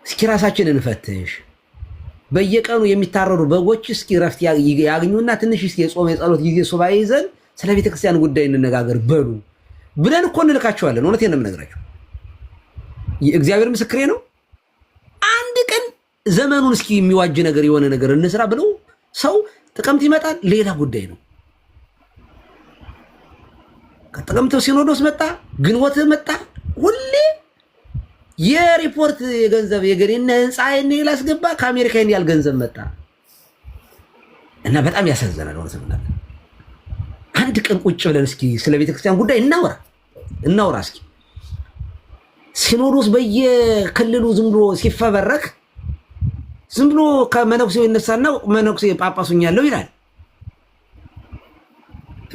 እስኪ ራሳችንን እንፈትሽ። በየቀኑ የሚታረሩ በጎች እስኪ ረፍት ያግኙና ትንሽ እስኪ የጾም የጸሎት ጊዜ ሱባኤ ይዘን ስለ ቤተክርስቲያን ጉዳይ እንነጋገር በሉ ብለን እኮ እንልካቸዋለን። እውነቴን ነው የምነግራቸው። እግዚአብሔር ምስክሬ ነው። አንድ ቀን ዘመኑን እስኪ የሚዋጅ ነገር የሆነ ነገር እንስራ ብለው ሰው ጥቅምት ይመጣል፣ ሌላ ጉዳይ ነው። ከጥቅምት ሲኖዶስ መጣ፣ ግንቦት መጣ፣ ሁሌ የሪፖርት የገንዘብ የገሪና ህንፃ እኔ ላስገባ ከአሜሪካ ያል ገንዘብ መጣ እና በጣም ያሳዘናል። ነው አንድ ቀን ቁጭ ብለን እስኪ ስለ ቤተክርስቲያን ጉዳይ እናውራ እስኪ። ሲኖዶስ በየክልሉ ዝም ብሎ ሲፈበረክ ዝም ብሎ ከመነኩሴው ይነሳና መነኩሴ ጳጳሱኛለሁ ይላል።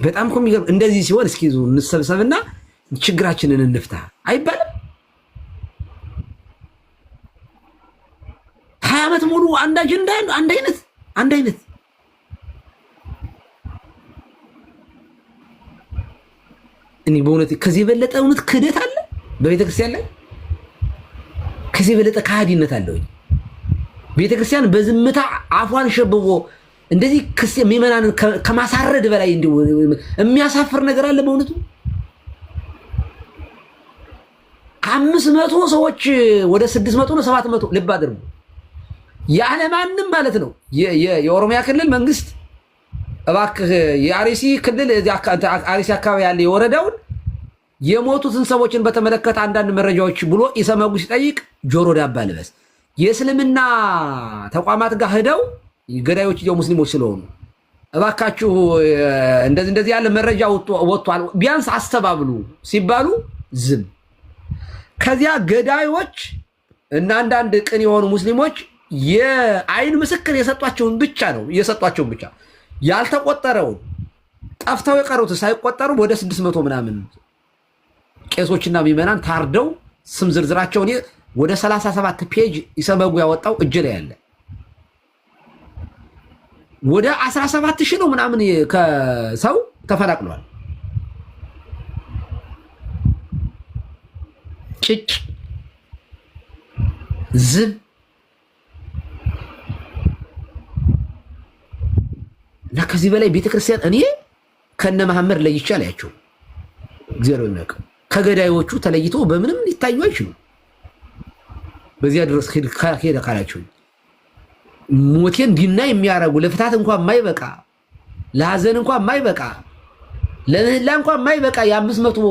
በጣም እኮ የሚገርም። እንደዚህ ሲሆን እስኪ እንሰብሰብና ችግራችንን እንፍታ አይባልም? 20 ዓመት ሙሉ አንድ አጀንዳ አንድ አይነት እኔ በእውነት ከዚህ የበለጠ እውነት ክህደት አለ በቤተክርስቲያን ላይ? ከዚህ የበለጠ ከሃዲነት አለ ወይ? ቤተክርስቲያን በዝምታ አፏን ሸብቦ እንደዚህ ክስ የሚመናንን ከማሳረድ በላይ እንዲሁ የሚያሳፍር ነገር አለ በእውነቱ? 500 ሰዎች ወደ 600 ነው 700 ልብ አድርጉ። ያለማንም ማለት ነው የኦሮሚያ ክልል መንግስት እባክህ የአርሲ ክልል አርሲ አካባቢ ያለ የወረዳውን የሞቱትን ሰዎችን በተመለከተ አንዳንድ መረጃዎች ብሎ ኢሰመጉ ሲጠይቅ ጆሮ ዳባ ልበስ። የእስልምና ተቋማት ጋር ሄደው ገዳዮች ሙስሊሞች ስለሆኑ እባካችሁ እንደዚህ ያለ መረጃ ወጥቷል ቢያንስ አስተባብሉ ሲባሉ ዝም። ከዚያ ገዳዮች እና አንዳንድ ቅን የሆኑ ሙስሊሞች የአይን ምስክር የሰጧቸውን ብቻ ያልተቆጠረውን ጠፍተው የቀሩት ሳይቆጠሩ ወደ 600 ምናምን ቄሶችና ምዕመናን ታርደው ስም ዝርዝራቸውን ወደ 37 ፔጅ ኢሰመጉ ያወጣው እጅ ላይ ያለ ወደ 17,000 ነው ምናምን ከሰው ተፈናቅሏል። ጭጭ ዝም። እና ከዚህ በላይ ቤተክርስቲያን እኔ ከነ መሐመድ ለይቼ አላያቸው። እግዚአብሔር ይመስገን ከገዳዮቹ ተለይቶ በምንም ሊታዩ አይችሉም። በዚያ ድረስ ሄደ ካላቸው ሞቴን ዲና የሚያረጉ ለፍታት እንኳን የማይበቃ ለሐዘን እንኳን የማይበቃ ለምህላ እንኳን የማይበቃ የ500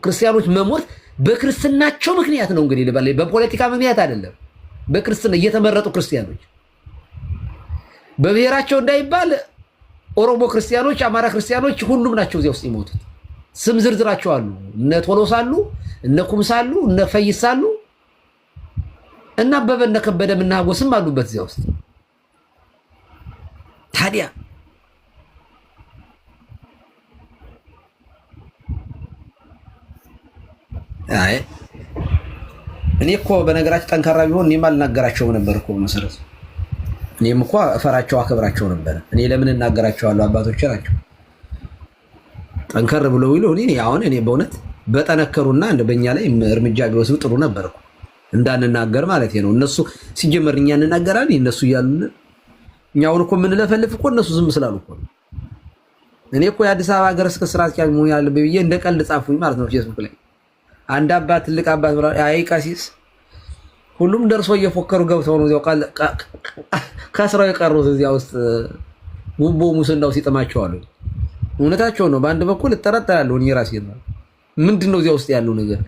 ክርስቲያኖች መሞት በክርስትናቸው ምክንያት ነው። እንግዲህ ለባለ በፖለቲካ ምክንያት አይደለም። በክርስትና እየተመረጡ ክርስቲያኖች በብሔራቸው እንዳይባል ኦሮሞ ክርስቲያኖች፣ አማራ ክርስቲያኖች ሁሉም ናቸው እዚያ ውስጥ ይሞቱት። ስም ዝርዝራቸው አሉ። እነ ቶሎሳ አሉ፣ እነ ኩምሳ አሉ፣ እነ ፈይሳ አሉ እና አበበ እነ ከበደ እና ሀጎስም አሉበት እዚያ ውስጥ። ታዲያ አይ እኔ እኮ በነገራችን ጠንካራ ቢሆን እኔም አልናገራቸውም ነበር እኮ በመሰረቱ። እኔም እኮ እፈራቸው አከብራቸው ነበር። እኔ ለምን እናገራቸዋለሁ? አባቶች ናቸው። ጠንከር ብለው ይሉ እኔ በእውነት በጠነከሩና በእኛ ላይ እርምጃ ቢወስዱ ጥሩ ነበር እኮ እንዳንናገር ማለት ነው። እነሱ ሲጀመር እኛ እንናገራለን እነሱ እያሉን እኛውን እኮ የምንለፈልፍ እኮ እነሱ ዝም ስላሉ እኮ። እኔ እኮ የአዲስ አበባ ሀገረ ስብከት ስራ አስኪያጅ መሆን ያለብኝ ብዬ እንደ ቀልድ ጻፉኝ ማለት ነው ፌስቡክ ላይ። አንድ አባት ትልቅ አባት አይ ቀሲስ ሁሉም ደርሶ እየፎከሩ ገብተው ነው እዚያው ከስራው የቀሩት እዚያ ውስጥ ጉቦ ሙስናው ሲጥማቸው አሉ። እውነታቸው ነው። በአንድ በኩል እጠራጠራለሁ እኔ ራሴ ነው ምንድነው እዚያ ውስጥ ያለው ነገር።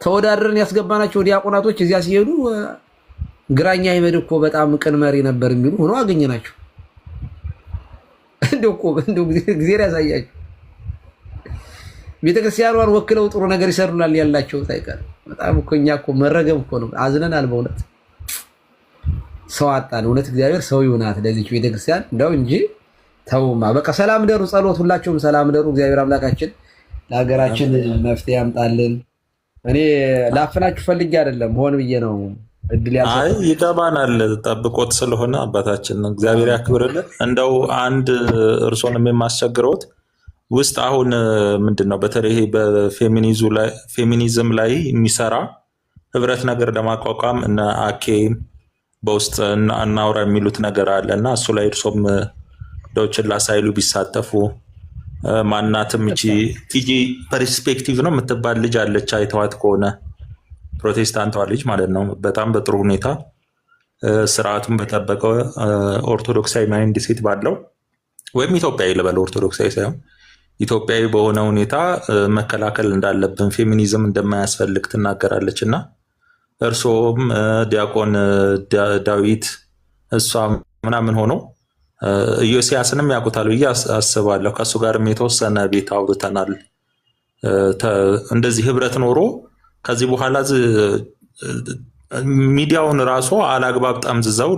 ተወዳድረን ያስገባናቸው ዲያቆናቶች እዚያ ሲሄዱ ግራኛ ይመድ እኮ በጣም ቅን መሪ ነበር የሚሉ ሆኖ አገኘናቸው። እንደው እግዚአብሔር ያሳያቸው። ቤተክርስቲያኗን ወክለው ጥሩ ነገር ይሰሩናል ያላቸው ሳይቀር በጣም እኮ እኛ እኮ መረገም እኮ ነው። አዝነናል በእውነት ሰው አጣን። እውነት እግዚአብሔር ሰው ይሆናት ለዚች ቤተክርስቲያን እንደው እንጂ ተውማ። በቃ ሰላም ደሩ። ጸሎት ሁላችሁም ሰላም ደሩ። እግዚአብሔር አምላካችን ለሀገራችን መፍትሄ ያምጣልን። እኔ ላፍናችሁ ፈልጌ አይደለም ሆን ብዬ ነው። እድል አይ ይገባናል። ጠብቆት ስለሆነ አባታችን እግዚአብሔር ያክብርልን። እንደው አንድ እርሶንም የማስቸግረውት ውስጥ አሁን ምንድነው በተለይ በፌሚኒዝም ላይ የሚሰራ ህብረት ነገር ለማቋቋም እነ አኬም በውስጥ እናውራ የሚሉት ነገር አለ እና እሱ ላይ እርሶም ችላ ሳይሉ ቢሳተፉ። ማናትም እቺ ቲጂ ፐርስፔክቲቭ ነው የምትባል ልጅ አለች፣ አይተዋት ከሆነ ፕሮቴስታንቷ ልጅ ማለት ነው። በጣም በጥሩ ሁኔታ ስርዓቱን በጠበቀ ኦርቶዶክሳዊ ማይንድ ሴት ባለው ወይም ኢትዮጵያዊ ልበል፣ ኦርቶዶክሳዊ ሳይሆን ኢትዮጵያዊ በሆነ ሁኔታ መከላከል እንዳለብን ፌሚኒዝም እንደማያስፈልግ ትናገራለች እና እርሶም ዲያቆን ዳዊት እሷ ምናምን ሆኖ ኢዮስያስንም ያውቁታል ብዬ አስባለሁ። ከእሱ ጋርም የተወሰነ ቤት አውርተናል። እንደዚህ ህብረት ኖሮ ከዚህ በኋላ ሚዲያውን ራሱ አላግባብ ጠምዝዘው